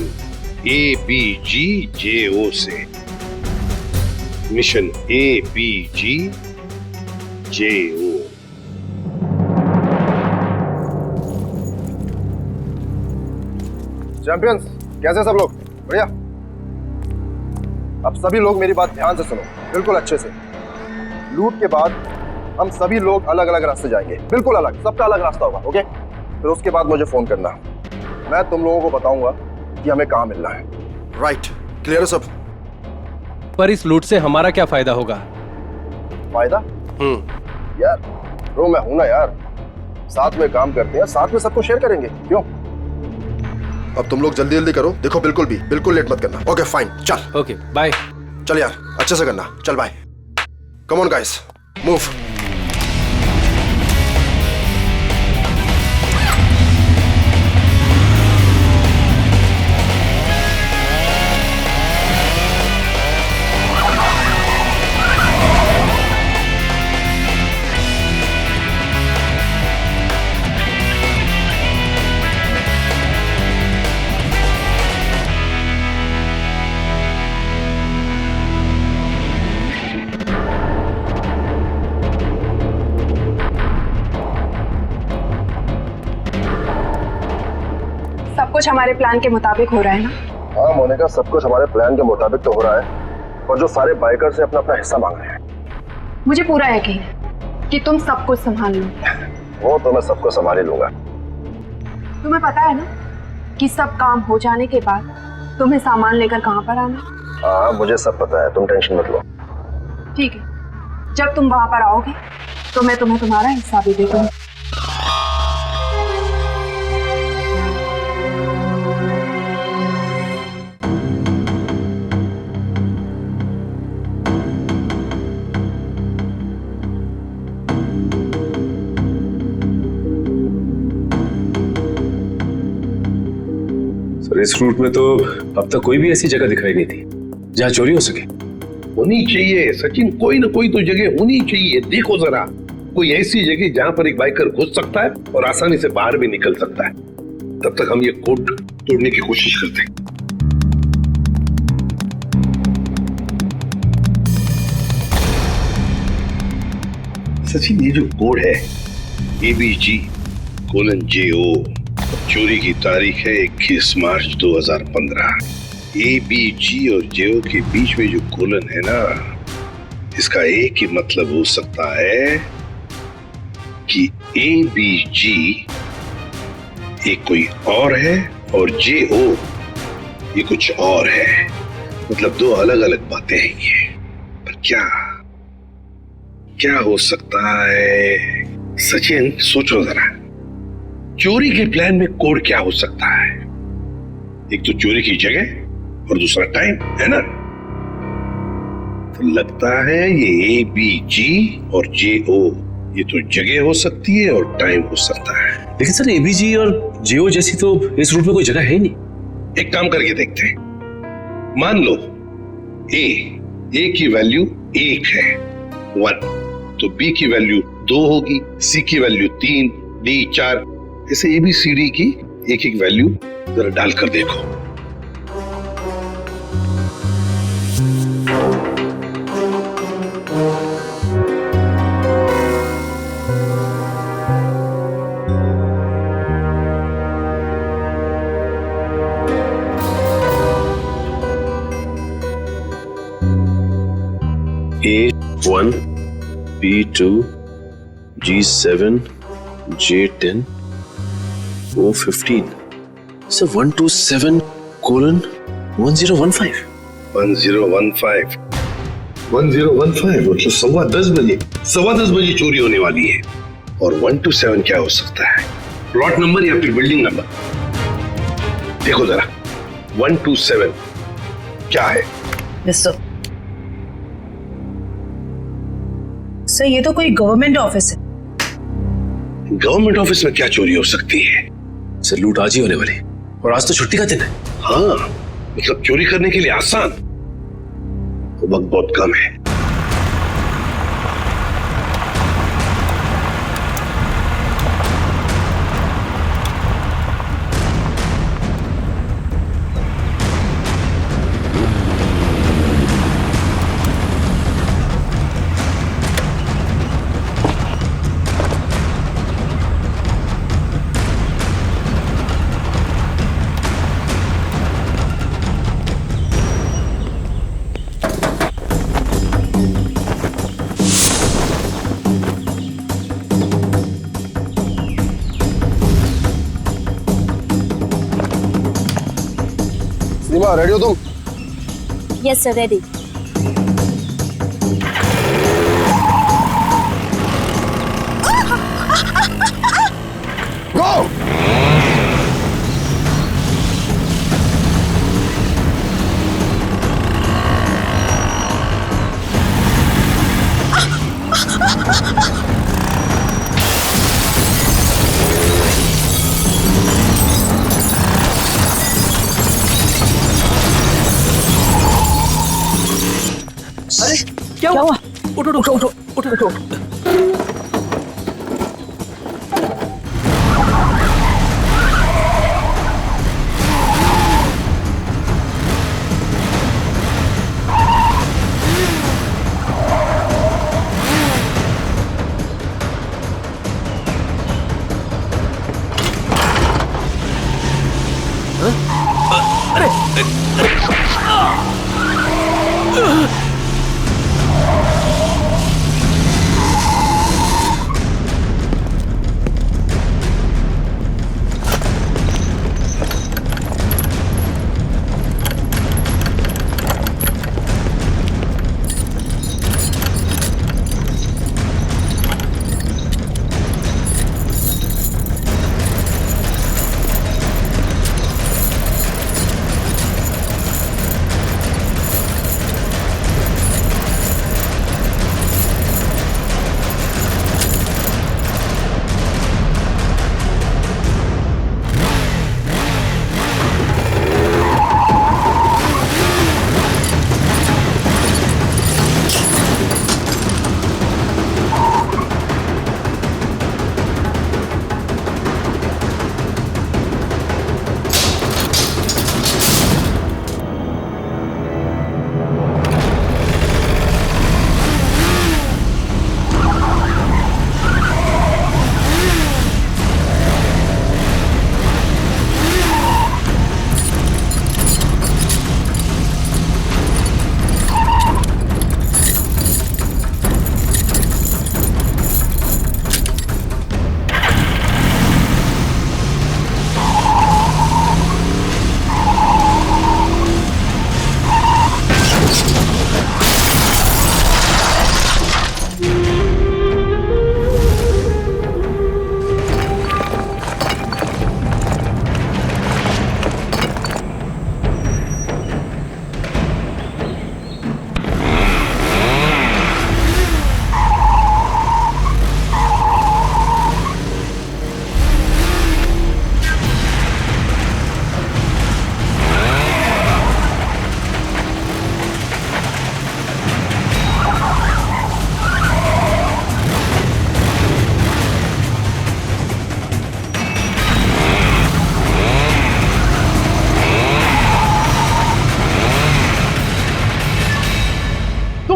ABGJO से। Mission ABGJO। चैंपियंस, कैसे सब लोग? बढ़िया। अब सभी लोग मेरी बात ध्यान से सुनो, बिल्कुल अच्छे से। लूट के बाद हम सभी लोग अलग अलग रास्ते जाएंगे, बिल्कुल अलग, सबका अलग रास्ता होगा, ओके? फिर उसके बाद मुझे फोन करना, मैं तुम लोगों को बताऊंगा कि हमें कहाँ मिलना है। राइट, क्लियर है सब? पर इस लूट से हमारा क्या फायदा होगा? फायदा? यार ब्रो, मैं हूं ना यार, साथ में काम करते हैं, साथ में सबको शेयर करेंगे, क्यों? अब तुम लोग जल्दी जल्दी करो, देखो बिल्कुल लेट मत करना। ओके फाइन, चल। Okay bye. चल यार, अच्छे से करना, चल bye. Come on guys, move. कुछ हमारे प्लान के मुताबिक हो रहा है ना? हाँ मोनिका, सब कुछ हमारे प्लान के मुताबिक तो हो रहा है, और जो सारे बाइकर से अपना अपना हिस्सा मांग रहे हैं। मुझे पूरा यकीन है कि तुम सब कुछ संभाल लो। वो तो मैं सबको संभाल ही लूंगा। तुम्हें पता है ना कि सब काम हो जाने के बाद तुम्हें सामान लेकर कहाँ पर आना? हाँ मुझे सब पता है, तुम टेंशन मत लो। ठीक है, जब तुम वहां पर आओगे तो मैं तुम्हें तुम्हारा हिस्सा भी दे दूंगी। इस रूट में तो अब तक कोई भी ऐसी जगह दिखाई नहीं थी जहाँ चोरी हो सके। होनी चाहिए सचिन, कोई ना कोई तो जगह होनी चाहिए। देखो जरा, कोई ऐसी जगह जहां पर एक बाइकर घुस सकता है और आसानी से बाहर भी निकल सकता है। तब तक हम ये कोड तोड़ने की कोशिश करते हैं। सचिन, ये जो कोड है ABG:JO, चोरी की तारीख है 21 मार्च 2015। ABG और JO के बीच में जो कोलन है ना, इसका एक ही मतलब हो सकता है कि ABG एक कोई और है और JO ये कुछ और है। मतलब दो अलग अलग बातें हैं ये। पर क्या हो सकता है? सचिन, सोचो जरा, चोरी के प्लान में कोड क्या हो सकता है? एक तो चोरी की जगह और दूसरा टाइम, है ना? तो लगता है ये ABG और JO ये तो जगह हो सकती है और टाइम हो सकता है। लेकिन सर, ABG और JO जैसी तो इस रूट में कोई जगह है ही नहीं। एक काम करके देखते हैं। मान लो A की वैल्यू 1 है, 1, तो B की वैल्यू 2 होगी, C की वैल्यू 3, D 4, ऐसे ABCD की एक एक वैल्यू जरा डालकर देखो। A1, B2, G7, J10, O15. So 127:1015. 1015 मतलब 10:15 बजे, 10:15 बजे चोरी होने वाली है। और 127 क्या हो सकता है? प्लॉट नंबर या फिर बिल्डिंग नंबर? देखो जरा, 127 क्या है? सर, ये तो कोई गवर्नमेंट ऑफिस है। गवर्नमेंट ऑफिस में क्या चोरी हो सकती है? सर, लूट आज ही होने वाली और आज तो छुट्टी का दिन है। हाँ, मतलब चोरी करने के लिए आसान, वक्त बहुत कम है। रेडी हो तुम? Yes sir, ready. गो! अरे क्या हुआ? उठो उठो उठो उठो उठो।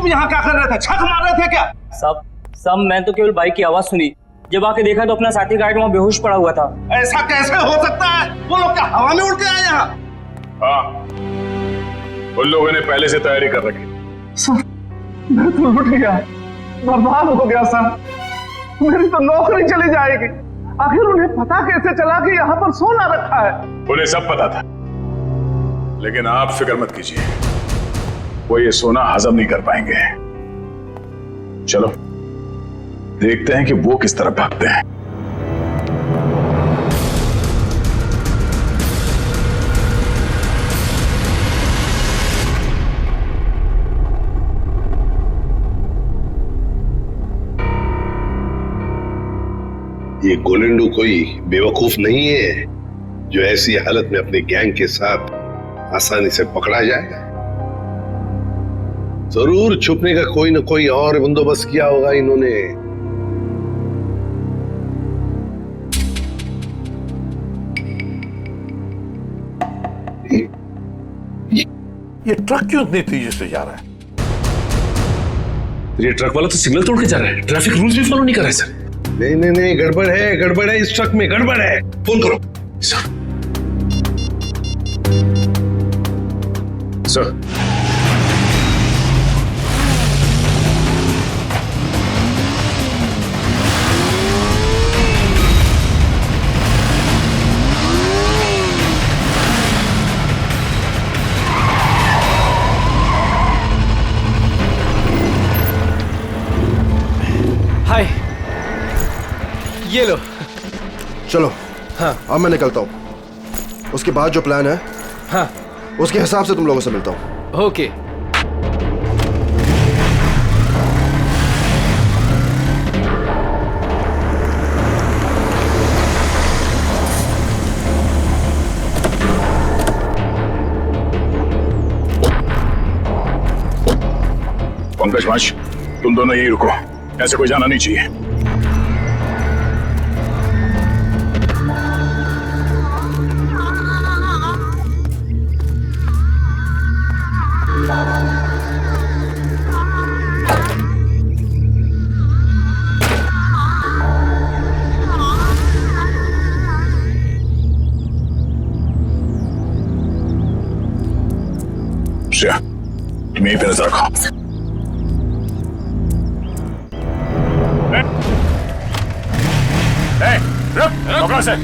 यहाँ क्या कर रहे थे? छक मार रहे थे क्या? सब मैं तो केवल बाइक की आवाज सुनी, जब आके देखा तो अपना साथी गाइड वहाँ बेहोश पड़ा हुआ था। ऐसा कैसे हो सकता है? वो लोग क्या हवा में उड़ के आए यहाँ? हाँ, उन लोगों ने पहले से तैयारी कर रखी। सर, मैं तो लुट गया, बर्बाद हो गया सर। मेरी तो नौकरी चली जाएगी। आखिर उन्हें पता कैसे चला कि यहाँ पर सोना रखा है? उन्हें सब पता था, लेकिन आप फिक्र मत कीजिए, वो ये सोना हजम नहीं कर पाएंगे। चलो देखते हैं कि वो किस तरह भागते हैं। ये गोलेंडू कोई बेवकूफ नहीं है जो ऐसी हालत में अपने गैंग के साथ आसानी से पकड़ा जाए। जरूर छुपने का कोई ना कोई और बंदोबस्त किया होगा इन्होंने। ये ट्रक क्यों इतनी तेजी से जा रहा है? ये ट्रक वाला तो सिग्नल तोड़ के जा रहा है, ट्रैफिक रूल्स भी फॉलो नहीं कर रहा है सर। नहीं, गड़बड़ है इस ट्रक में, गड़बड़ है। फोन करो सर। सर, हाय, ये लो। चलो, हाँ अब मैं निकलता हूँ। उसके बाद जो प्लान है, हाँ उसके हिसाब से तुम लोगों से मिलता हूँ। ओके। पंकज माश, तुम दोनों यहीं रुको, ऐसे कोई जाना नहीं चाहिए। श्रेया, तुम यहीं पे नजर रखो। रुक, पकड़ो से।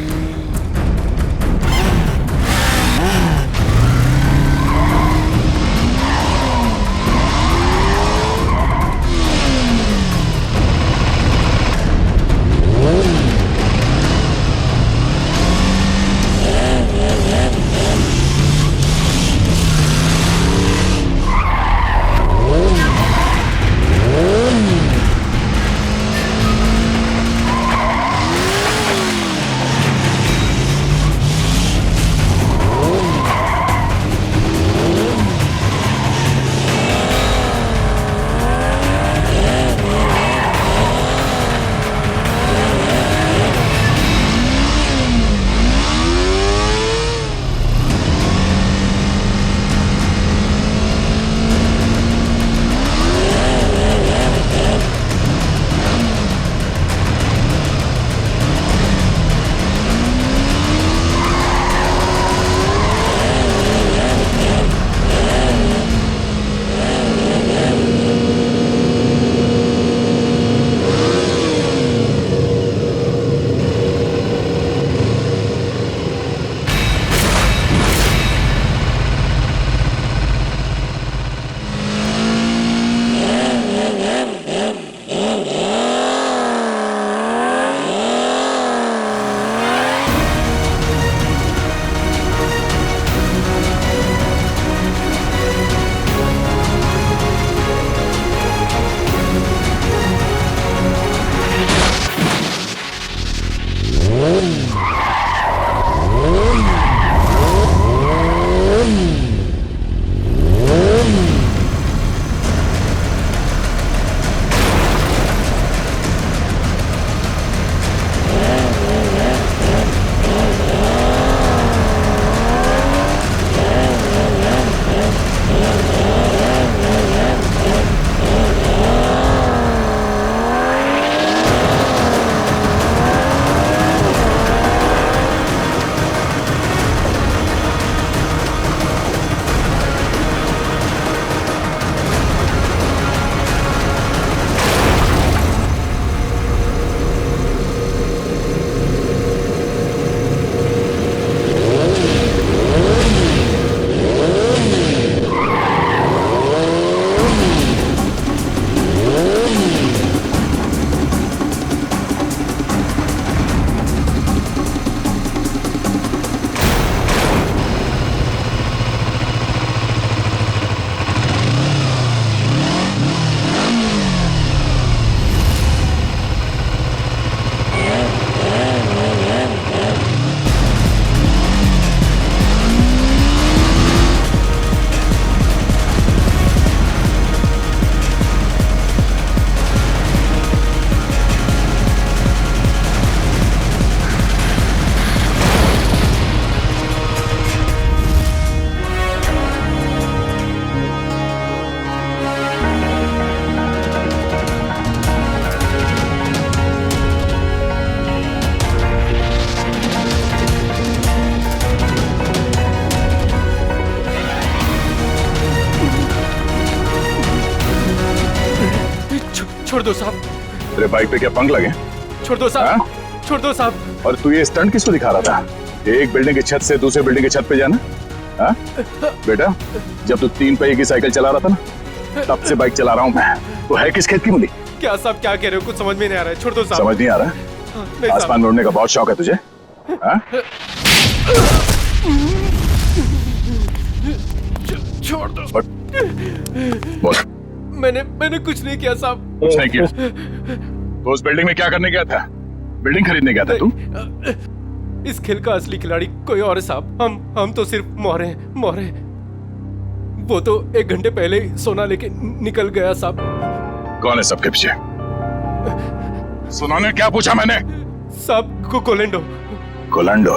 छोड़ दो साहब। तेरे बाइक पे क्या पंख लगे? छोड़ दो साहब, छोड़ दो साहब। और तू ये स्टंट किसको दिखा रहा था? एक बिल्डिंग की छत से दूसरे बिल्डिंग की छत पे जाना? हाँ? बेटा, जब तू 3 पहिए की साइकिल चला रहा था ना, तब से बाइक चला रहा हूँ मैं। तो है किस खेत की मूली? क्या साहब क्या कह रहे हो? कुछ समझ में नहीं आ रहा है। छोड़ दो साहब। समझ नहीं आ रहा? नहीं आसमान में उड़ने का बहुत शौक है तुझे? हाँ? छोड़ दो। बोल। मैंने कुछ नहीं किया साहब। कुछ नहीं किया? तो उस बिल्डिंग में क्या करने गया था? बिल्डिंग खरीदने गया था तू? इस खेल का असली खिलाड़ी कोई और है साहब। हम तो सिर्फ मोहरे हैं, मोहरे। वो तो 1 घंटे पहले ही सोना लेके निकल गया साहब। कौन है सबके पीछे? सुना ने क्या पूछा मैंने? साहब कोलैंडो। कोलैंडो?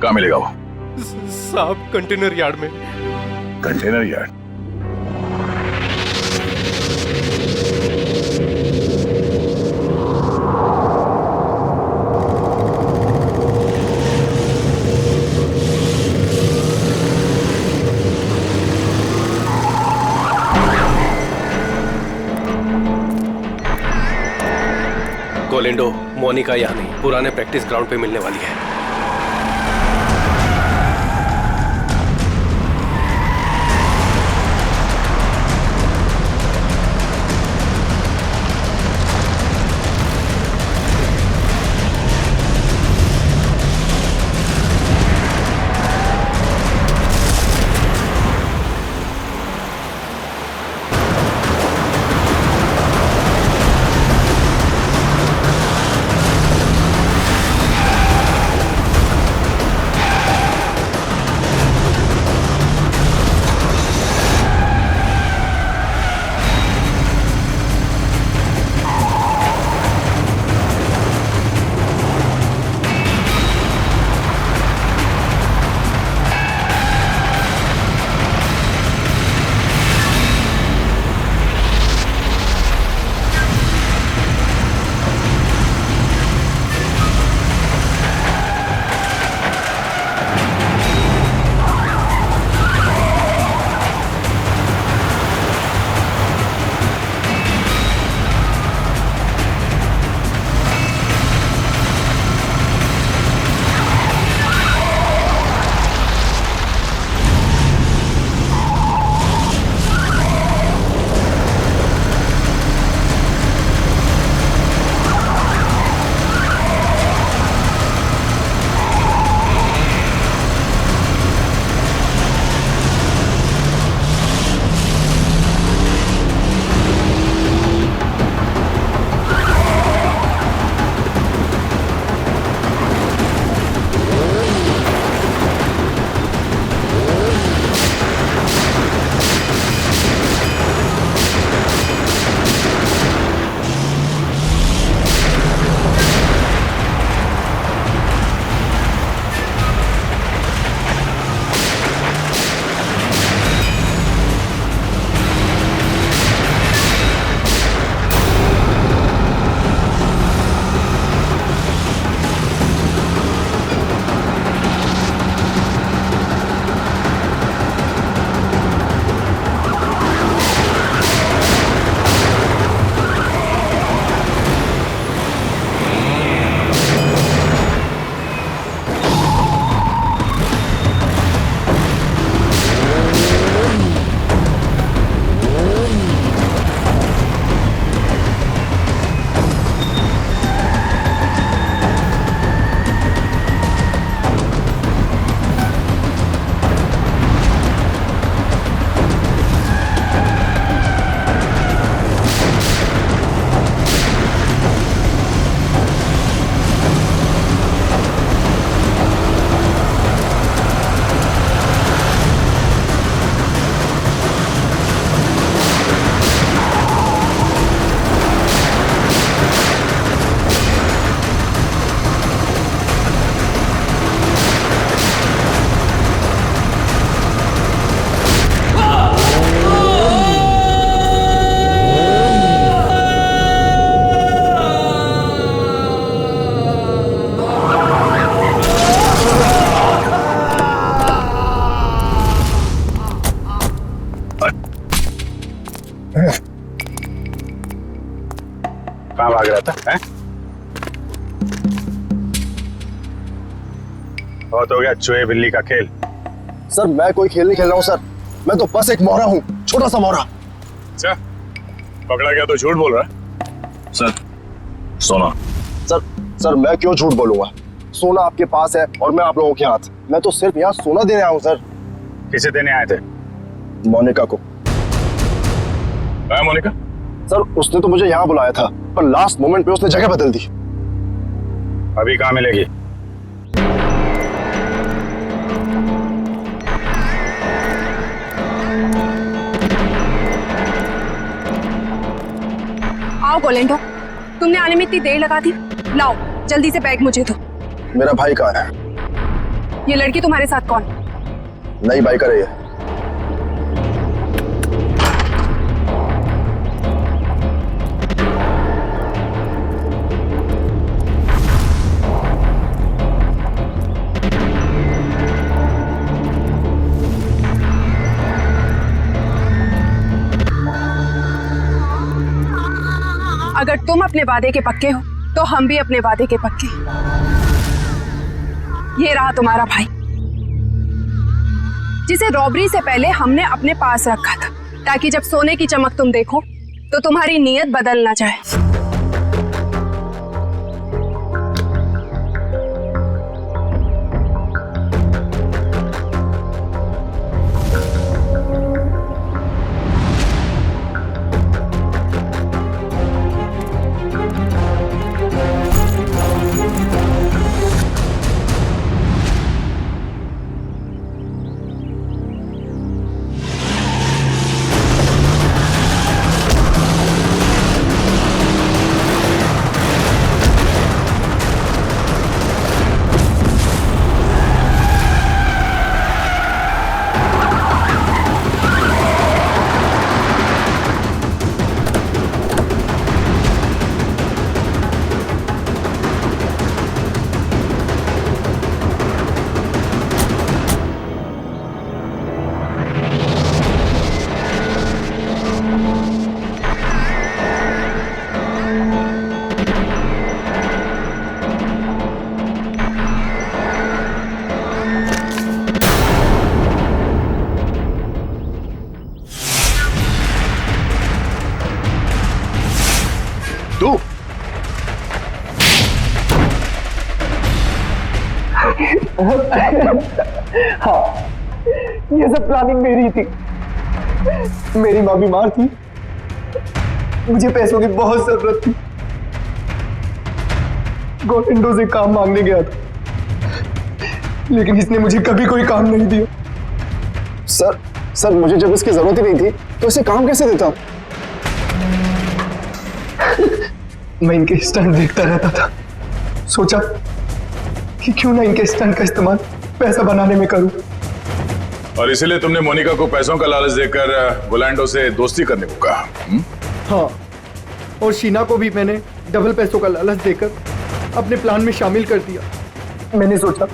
कहाँ मिलेगा वो? साहब कंटेनर यार्ड में। Container yard? कोलैंडो मोनिका यहाँ नहीं, पुराने प्रैक्टिस ग्राउंड पे मिलने वाली है। कहाँ भाग रहा था हैं? बहुत हो गया चूहे बिल्ली का खेल। सर मैं कोई खेल नहीं खेल रहा हूँ सर, मैं तो बस एक मोहरा हूँ, छोटा सा मोहरा। अच्छा, पकड़ा गया तो झूठ बोल रहा है। सर सोना। सर मैं क्यों झूठ बोलूंगा, सोना आपके पास है और मैं आप लोगों के हाथ। मैं तो सिर्फ यहाँ सोना देने आया हूँ सर। किसे देने आए थे? मोनिका को। मोनिका? सर उसने तो मुझे यहाँ बुलाया था, पर लास्ट मोमेंट पे उसने जगह बदल दी। अभी कहाँ मिलेगी? आओ गोलेंडो, तुमने आने में इतनी देर लगा दी। लाओ जल्दी से बैग मुझे दो। मेरा भाई कहाँ है? ये लड़की तुम्हारे साथ कौन? नई बाइकर है ये। अगर तुम अपने वादे के पक्के हो तो हम भी अपने वादे के पक्के। ये रहा तुम्हारा भाई, जिसे रॉबरी से पहले हमने अपने पास रखा था, ताकि जब सोने की चमक तुम देखो तो तुम्हारी नीयत बदल ना जाए। हाँ, ये सब प्लानिंग मेरी थी। मेरी माँ बीमार थी, मुझे पैसों की बहुत जरूरत थी। गोविंदो से काम मांगने गया था, लेकिन इसने मुझे कभी कोई काम नहीं दिया। सर मुझे जब इसकी जरूरत ही नहीं थी तो इसे काम कैसे देता? मैं इनके स्टंट देखता रहता था, सोचा कि क्यों ना इनके स्टंट का इस्तेमाल पैसा बनाने में करूं। और इसीलिए तुमने मोनिका को पैसों का लालच देकर गोलैंडो से दोस्ती करने को कहा? हाँ, और शीना को भी मैंने डबल पैसों का लालच देकर अपने प्लान में शामिल कर दिया। मैंने सोचा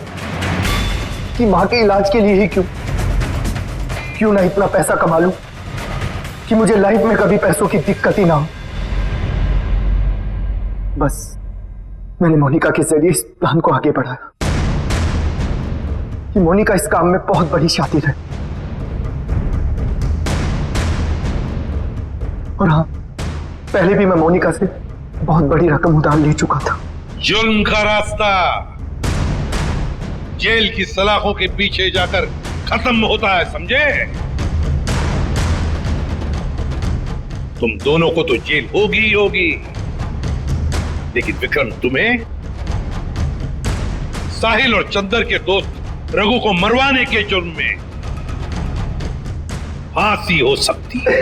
कि माँ के इलाज के लिए ही क्यों ना इतना पैसा कमा लूं कि मुझे लाइफ में कभी पैसों की दिक्कत ही ना हो। बस मैंने मोनिका के जरिए इस प्लान को आगे बढ़ाया कि मोनिका इस काम में बहुत बड़ी शातिर है। और हाँ, पहले भी मैं मोनिका से बहुत बड़ी रकम उधार ले चुका था। जुल्म का रास्ता जेल की सलाखों के पीछे जाकर खत्म होता है, समझे? तुम दोनों को तो जेल होगी ही होगी, लेकिन विक्रम तुम्हें साहिल और चंदर के दोस्त रघु को मरवाने के जुर्म में फांसी हो सकती है।